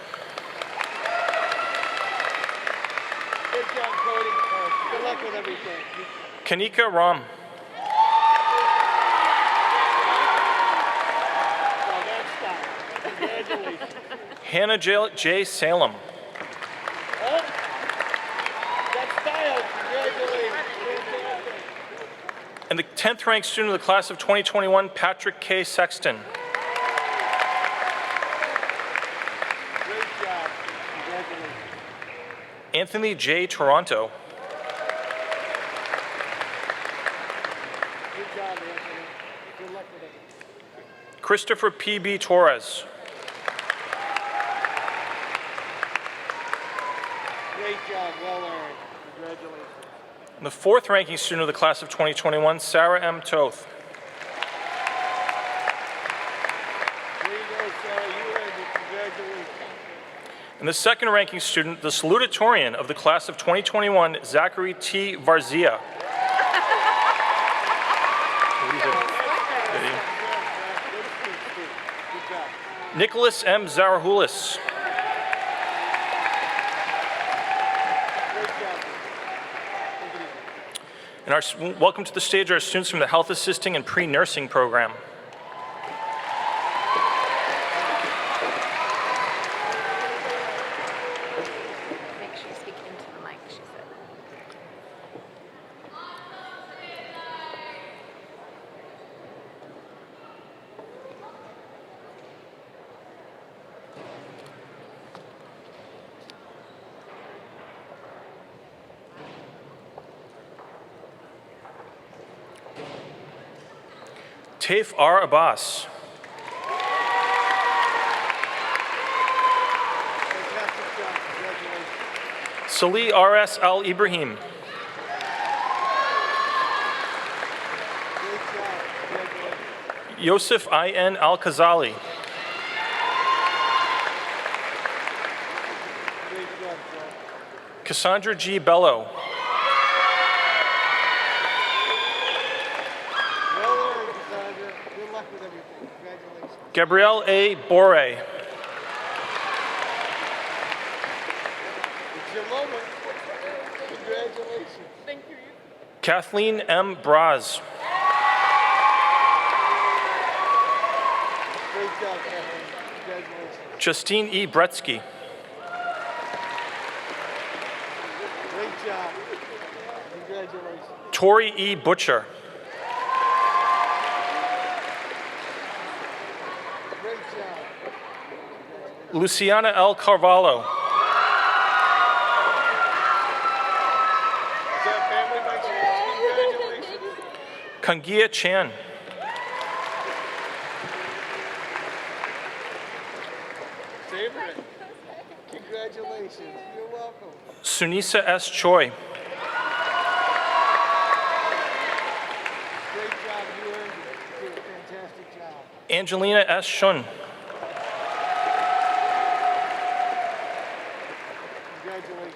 Speaker 3: Good job, Cody. Good luck with everything.
Speaker 7: Kanika Ram.
Speaker 3: Well, that's style. Congratulations.
Speaker 7: Hannah J. Salem.
Speaker 3: Oh, that's style. Congratulations.
Speaker 7: And the 10th ranked student of the class of 2021, Patrick K. Sexton.
Speaker 3: Great job. Congratulations.
Speaker 7: Anthony J. Toronto.
Speaker 3: Good job, Anthony. Good luck with it.
Speaker 7: Christopher P.B. Torres.
Speaker 3: Great job. Well earned. Congratulations.
Speaker 7: And the 4th ranking student of the class of 2021, Sarah M. Toth.
Speaker 3: There you go, Sarah. You earned it. Congratulations.
Speaker 7: And the 2nd ranking student, the salutatorian of the class of 2021, Zachary T. Varzia.
Speaker 3: Good job.
Speaker 7: Nicholas M. Zarahulis.
Speaker 3: Great job. Take it easy.
Speaker 7: And welcome to the stage our students from the Health Assisting and Pre-Nursing program.
Speaker 8: Make sure you speak into the mic, she said.
Speaker 7: Taif R. Abbas.
Speaker 3: Fantastic job. Congratulations.
Speaker 7: Salih R.S. Al Ibrahim.
Speaker 3: Great job. Congratulations.
Speaker 7: Yosef I.N. Al Khazali.
Speaker 3: Great job, Joe.
Speaker 7: Cassandra G. Bello.
Speaker 3: Well earned, Cassandra. Good luck with everything. Congratulations.
Speaker 7: Gabrielle A. Bore.
Speaker 3: It's your moment. Congratulations. Thank you.
Speaker 7: Kathleen M. Braz.
Speaker 3: Great job, Kathleen. Congratulations.
Speaker 7: Justine E. Bretsky.
Speaker 3: Great job. Congratulations.
Speaker 7: Tori E. Butcher.
Speaker 3: Great job.
Speaker 7: Luciana L. Carvalho.
Speaker 3: Is that family by chance? Congratulations.
Speaker 7: Kangia Chan.
Speaker 3: Savor it. Congratulations. You're welcome.
Speaker 7: Sunisa S. Choi. Angelina S. Shun.
Speaker 3: Congratulations.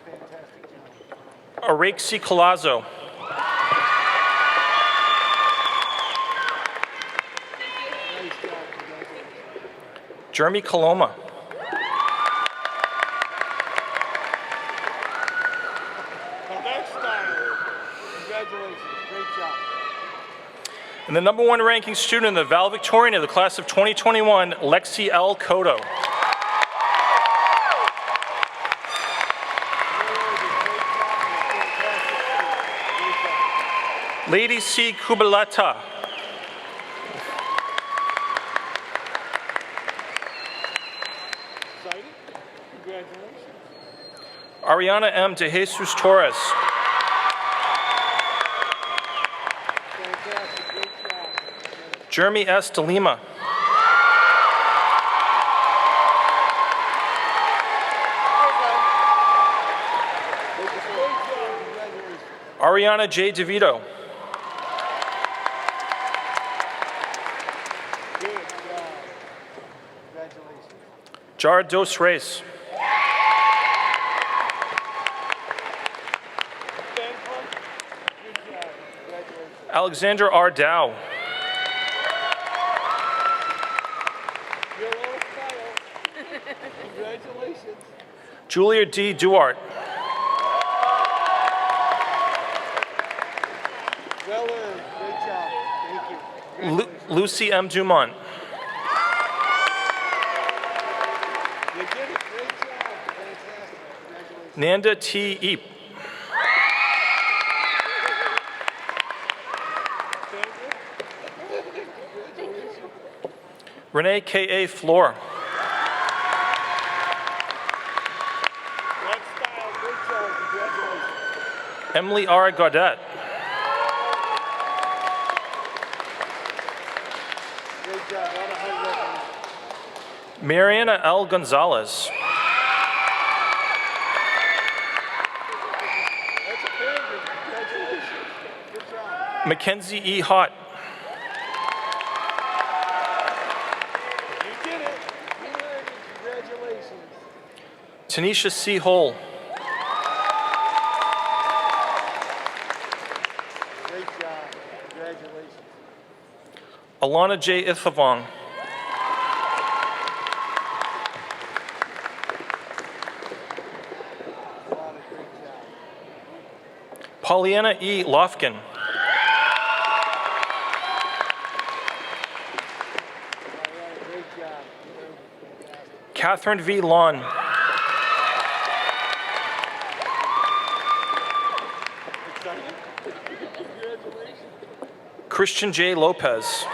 Speaker 3: Fantastic job.
Speaker 7: Araxi Colazo.
Speaker 3: Nice job. Congratulations.
Speaker 7: Jeremy Coloma.
Speaker 3: Now next style. Congratulations. Great job.
Speaker 7: And the #1 ranking student in the valedictorian of the class of 2021, Lexi L. Cotto. Lady C. Kubaleta.
Speaker 3: Excited? Congratulations.
Speaker 7: Ariana M. De Jesus Torres.
Speaker 3: Fantastic. Great job.
Speaker 7: Jeremy S. De Lima.
Speaker 3: Great job. Congratulations.
Speaker 7: Ariana J. DeVito.
Speaker 3: Good job. Congratulations.
Speaker 7: Jared Dos Reis.
Speaker 3: Ben Punk. Good job. Congratulations.
Speaker 7: Alexander R. Dow.
Speaker 3: You're all style. Congratulations.
Speaker 7: Julia D. Duarte.
Speaker 3: Well earned. Great job. Thank you. Congratulations.
Speaker 7: Lucy M. Dumont.
Speaker 3: You did it. Great job. Fantastic. Congratulations.
Speaker 7: Nanda T. Eep.
Speaker 3: Congratulations.
Speaker 7: Renee K. A. Floor.
Speaker 3: That style. Great job. Congratulations.
Speaker 7: Emily R. Gaudette.
Speaker 3: Great job. A lot of hard work.
Speaker 7: Mariana L. Gonzalez.
Speaker 3: That's a failure. Congratulations. Good job.
Speaker 7: Mackenzie E. Hott.
Speaker 3: You did it. You earned it. Congratulations.
Speaker 7: Tanisha C. Hole.
Speaker 3: Great job. Congratulations.
Speaker 7: Alana J. Ithavong.
Speaker 3: A lot of great job.
Speaker 7: Pollyanna E. Lofkin.
Speaker 3: Mariana, great job. You earned it. Fantastic.
Speaker 7: Catherine V. Lawn.
Speaker 3: Excited? Congratulations.
Speaker 7: Christian J. Lopez.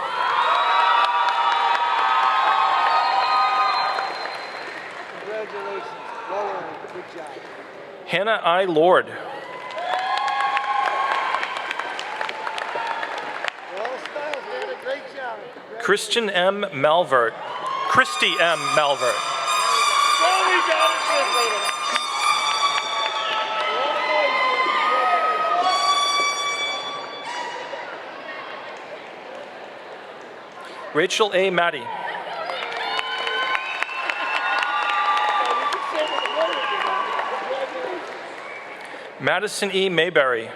Speaker 3: Congratulations. Well earned. Good job.
Speaker 7: Hannah I. Lord.
Speaker 3: All styles, man. A great job.
Speaker 7: Christian M. Malvert. Christy M. Malvert.
Speaker 3: Oh, we got it translated. A lot of noise here. Congratulations.
Speaker 7: Rachel A. Matty.
Speaker 3: Oh, you can say what the word is now. Congratulations.
Speaker 7: Madison E. Mayberry.
Speaker 3: Great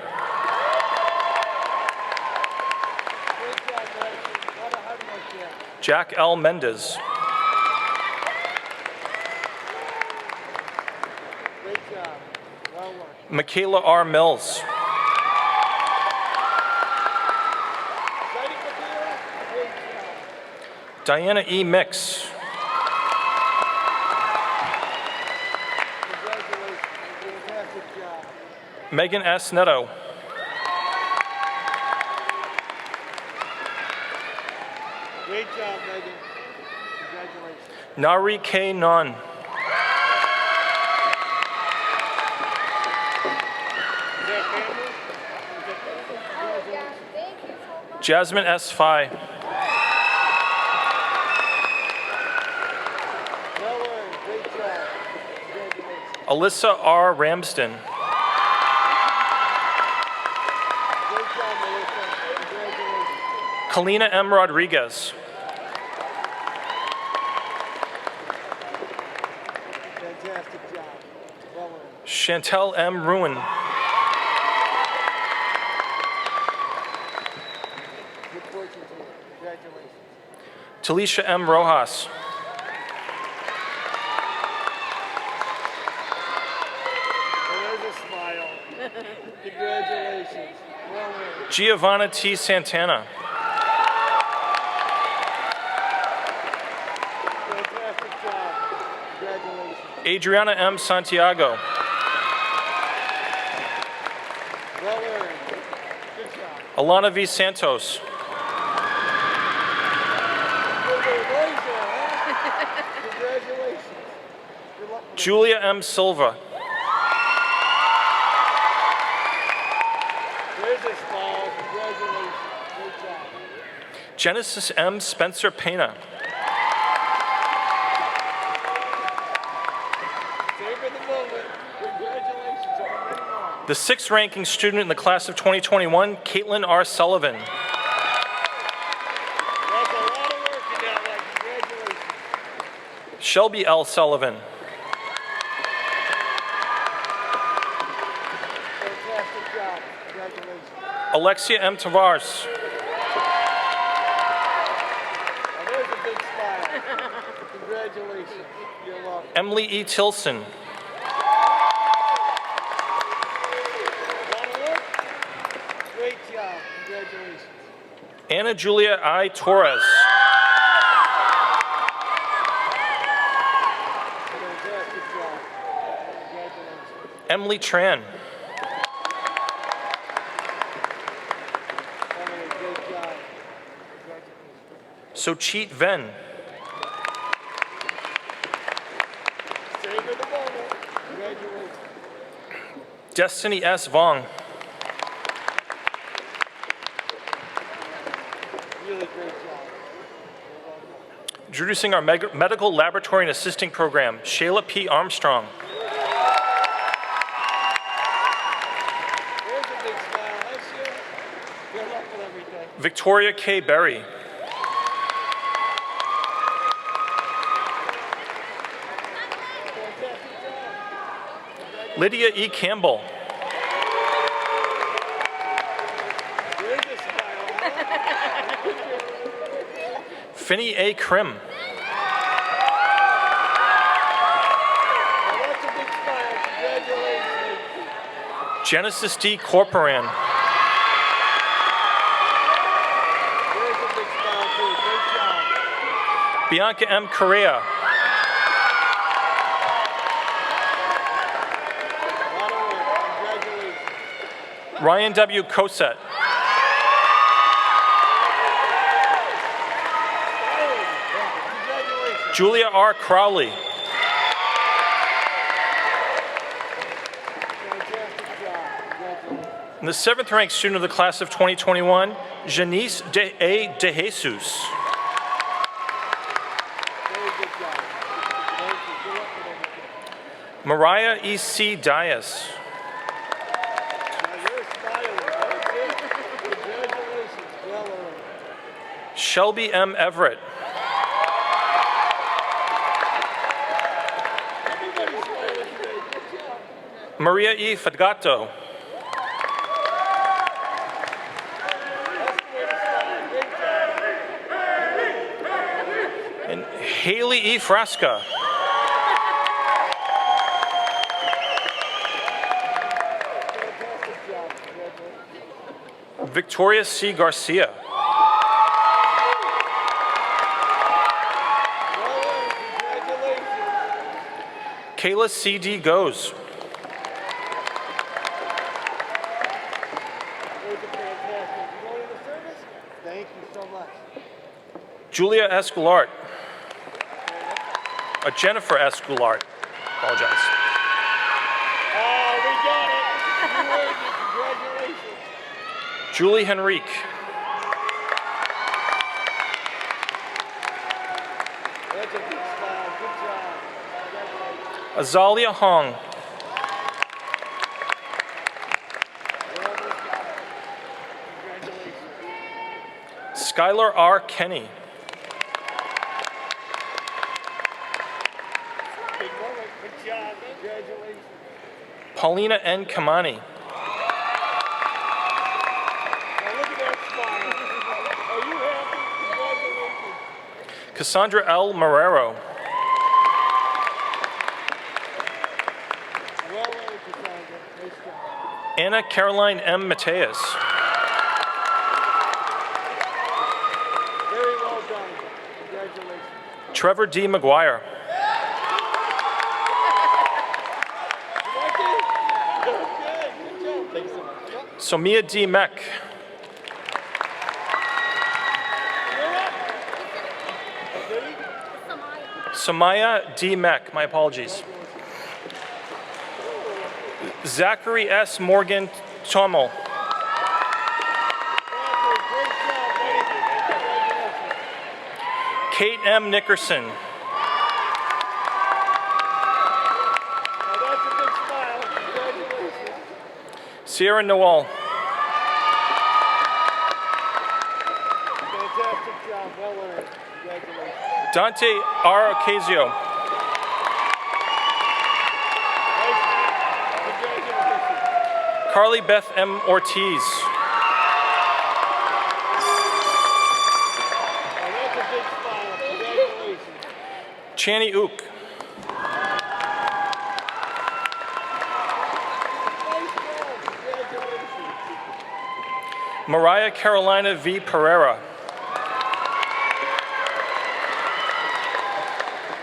Speaker 3: job, man. A lot of hard work here.
Speaker 7: Jack L. Mendez.
Speaker 3: Great job. Well worked.
Speaker 7: Michaela R. Mills.
Speaker 3: Exciting, Michaela? Great job.
Speaker 7: Diana E. Mix.
Speaker 3: Congratulations. Fantastic job.
Speaker 7: Megan S. Netto.
Speaker 3: Great job, Megan. Congratulations.
Speaker 7: Nari K. Nun.
Speaker 3: Is that family? Is that family? Congratulations.
Speaker 7: Jasmine S. Phi.
Speaker 3: Well earned. Great job. Congratulations.
Speaker 7: Alyssa R. Ramsden.
Speaker 3: Great job, Melissa. Congratulations.
Speaker 7: Kalina M. Rodriguez.
Speaker 3: job. Well earned.
Speaker 7: Chantel M. Ruin.
Speaker 3: Good fortune to you. Congratulations.
Speaker 7: Talisha M. Rojas.
Speaker 3: Oh, there's a smile. Congratulations. Well earned.
Speaker 7: Giovanna T. Santana.
Speaker 3: Fantastic job. Congratulations.
Speaker 7: Adriana M. Santiago.
Speaker 3: Well earned. Good job.
Speaker 7: Alana V. Santos.
Speaker 3: Good little boys there, huh? Congratulations. Good luck with
Speaker 7: Julia M. Silva.
Speaker 3: There's a smile. Congratulations. Great job.
Speaker 7: Genesis M. Spencer Pena.
Speaker 3: Savor the moment. Congratulations on winning on.
Speaker 7: The sixth ranking student in the class of 2021, Caitlin R. Sullivan.
Speaker 3: That's a lot of work in that one. Congratulations.
Speaker 7: Shelby L. Sullivan.
Speaker 3: Fantastic job. Congratulations.
Speaker 7: Alexia M. Tavares.
Speaker 3: Now there's a big smile. Congratulations. You're welcome.
Speaker 7: Emily E. Tilson.
Speaker 3: A lot of work. Great job. Congratulations.
Speaker 7: Anna Julia I. Torres.
Speaker 3: Fantastic job. Congratulations.
Speaker 7: Emily Tran.
Speaker 3: Emily, great job. Congratulations.
Speaker 7: Sochit Ven.
Speaker 3: Savor the moment. Congratulations.
Speaker 7: Destiny S. Vong.
Speaker 3: Really great job. You're welcome.
Speaker 7: Introducing our medical laboratory and assisting program, Shayla P. Armstrong.
Speaker 3: There's a big smile. That's you. Good luck with everything.
Speaker 7: Victoria K. Berry.
Speaker 3: Fantastic job.
Speaker 7: Lydia E. Campbell.
Speaker 3: There's a smile. Huh?
Speaker 7: Finney A. Krim.
Speaker 3: Now that's a big smile. Congratulations.
Speaker 7: Genesis D. Corporan.
Speaker 3: There's a big smile too. Great job.
Speaker 7: Bianca M. Correa.
Speaker 3: A lot of work. Congratulations.
Speaker 7: Ryan W. Cosette.
Speaker 3: Congratulations.
Speaker 7: Julia R. Crowley.
Speaker 3: Fantastic job. Congratulations.
Speaker 7: And the seventh ranked student of the class of 2021, Janice A. De Jesus.
Speaker 3: Very good job. Thank you. Good luck with everything.
Speaker 7: Mariah E. C. Dias.
Speaker 3: Now you're smiling. That's it. Congratulations. Well earned.
Speaker 7: Shelby M. Everett.
Speaker 3: Everybody's smiling today. Good job.
Speaker 7: Maria E. Fadgato.
Speaker 3: That's the way to smile. Great job.
Speaker 7: And Haley E. Frasca.
Speaker 3: Fantastic job. Congratulations.
Speaker 7: Victoria C. Garcia.
Speaker 3: Well earned. Congratulations.
Speaker 7: Kayla C. D. Goes.
Speaker 3: Those are fantastic. You going into service? Thank you so much.
Speaker 7: Julia S. Goulart. Jennifer S. Goulart. Apologize.
Speaker 3: Oh, we got it. You earned it. Congratulations.
Speaker 7: Julie Henrique.
Speaker 3: That's a big smile. Good job. Congratulations.
Speaker 7: Azalia Hong.
Speaker 3: We're almost got it. Congratulations.
Speaker 7: Skylar R. Kenny.
Speaker 3: Big moment. Good job. Congratulations. Congratulations.
Speaker 7: Paulina N. Kamani.
Speaker 3: Now look at that smile. Are you happy? Congratulations.
Speaker 7: Cassandra L. Marrero.
Speaker 3: Well earned, Cassandra. Nice job.
Speaker 7: Anna Caroline M. Mateus.
Speaker 3: Very well done. Congratulations.
Speaker 7: Trevor D. McGuire. Somia D. Meck. Samaya D. Meck, my apologies. Zachary S. Morgan Tommel. Kate M. Nickerson.
Speaker 3: Now that's a big smile. Congratulations.
Speaker 7: Sierra Noel.
Speaker 3: Fantastic job. Well earned. Congratulations.
Speaker 7: Dante R. Ocasio.
Speaker 3: Congratulations.
Speaker 7: Carly Beth M. Ortiz.
Speaker 3: Now that's a big smile. Congratulations.
Speaker 7: Channy Ook.
Speaker 3: Nice job. Congratulations.
Speaker 7: Mariah Carolina V. Pereira.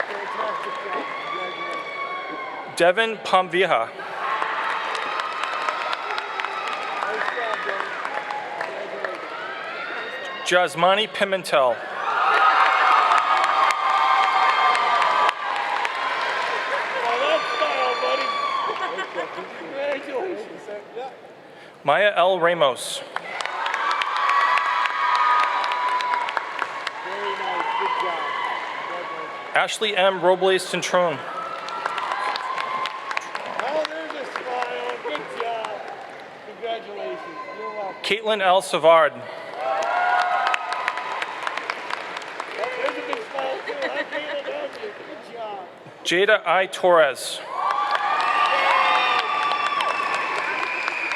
Speaker 3: Fantastic job. Congratulations.
Speaker 7: Devin Pomvija.
Speaker 3: Nice job, Devin. Congratulations.
Speaker 7: Jasmani Pimentel.
Speaker 3: Now that style, buddy. Congratulations. Yeah.
Speaker 7: Maya L. Ramos.
Speaker 3: Very nice. Good job. Congratulations.
Speaker 7: Ashley M. Robles Centron.
Speaker 3: Oh, there's a smile. Good job. Congratulations. You're welcome.
Speaker 7: Caitlin L. Savard.
Speaker 3: Oh, there's a big smile, too. Hi, Caitlin. Good job.
Speaker 7: Jada I. Torres.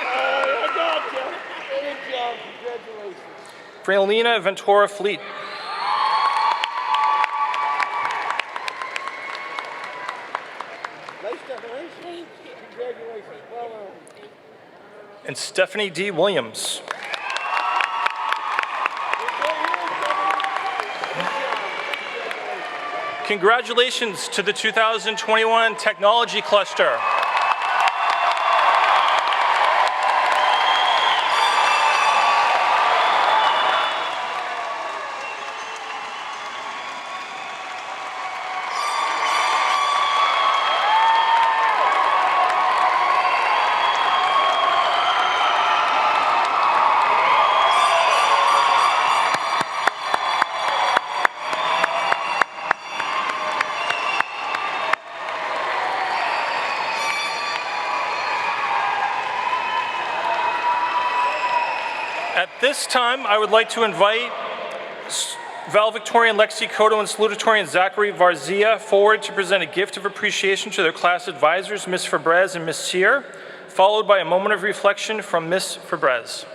Speaker 3: I got you. Good job. Congratulations.
Speaker 7: Fralina Ventura Fleet.
Speaker 3: Nice decoration. Congratulations. Well earned.
Speaker 7: And Stephanie D. Williams. Congratulations to the 2021 Technology Cluster. At this time, I would like to invite valedictorian Lexi Cotto and salutatorian Zachary Varzia forward to present a gift of appreciation to their class advisors, Ms. Fabrez and Ms. Sear, followed by a moment of reflection from Ms. Fabrez.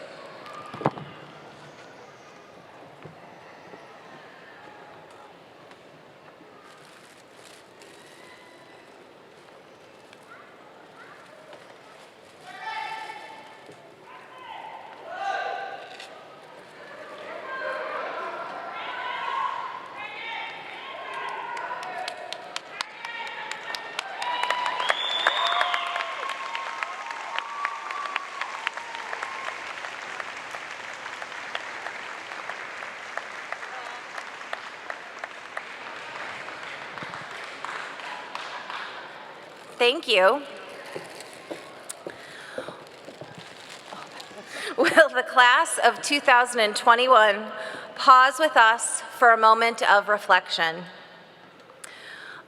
Speaker 8: Thank you. Will the class of 2021 pause with us for a moment of reflection?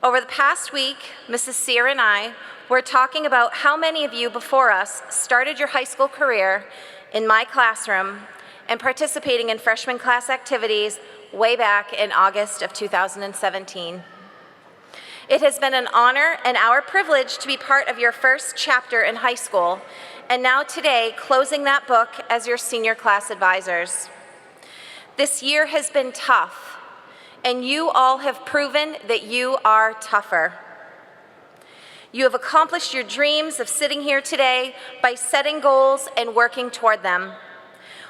Speaker 8: Over the past week, Mrs. Sear and I were talking about how many of you before us started your high school career in my classroom and participating in freshman class activities way back in August of 2017. It has been an honor and our privilege to be part of your first chapter in high school, and now today, closing that book as your senior class advisors. This year has been tough, and you all have proven that you are tougher. You have accomplished your dreams of sitting here today by setting goals and working toward them.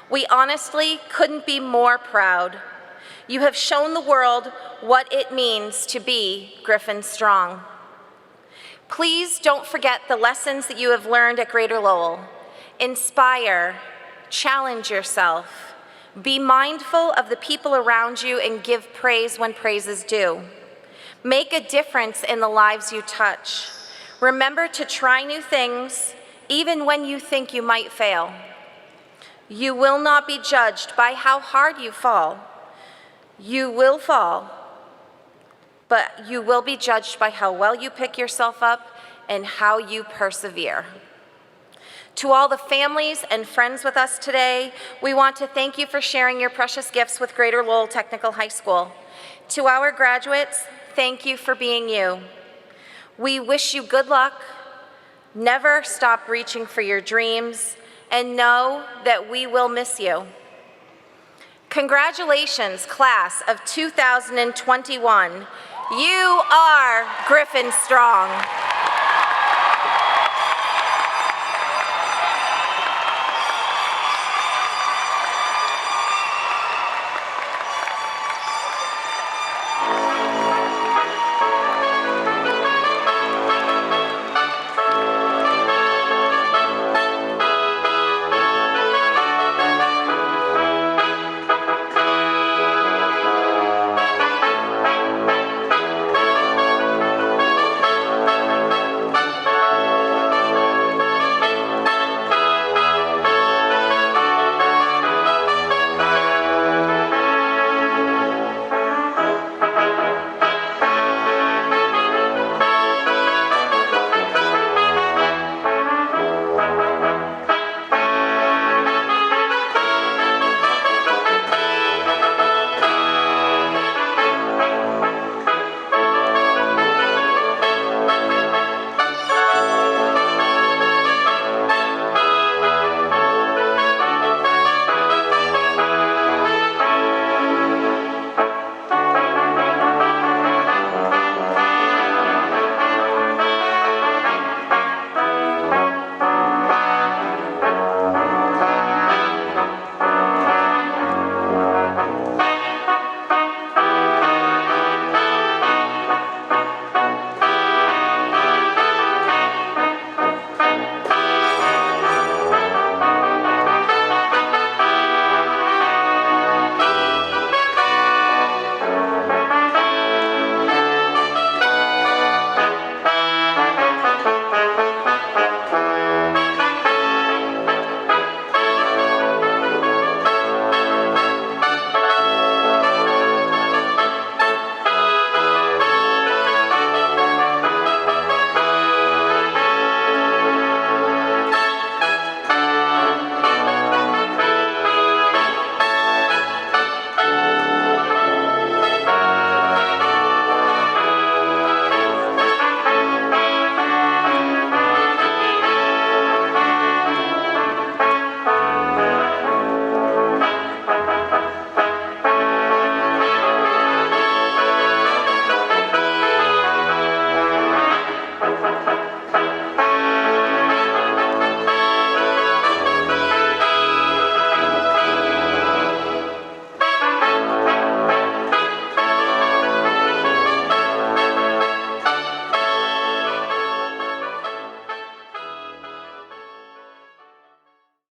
Speaker 8: We honestly couldn't be more proud. You have shown the world what it means to be Griffin Strong. Please don't forget the lessons that you have learned at Greater Lowell. Inspire, challenge yourself, be mindful of the people around you, and give praise when praise is due. Make a difference in the lives you touch. Remember to try new things, even when you think you might fail. You will not be judged by how hard you fall. You will fall, but you will be judged by how well you pick yourself up and how you persevere. To all the families and friends with us today, we want to thank you for sharing your precious gifts with Greater Lowell Technical High School. To our graduates, thank you for being you. We wish you good luck. Never stop reaching for your dreams, and know that we will miss you. Congratulations, class of 2021. You are Griffin Strong.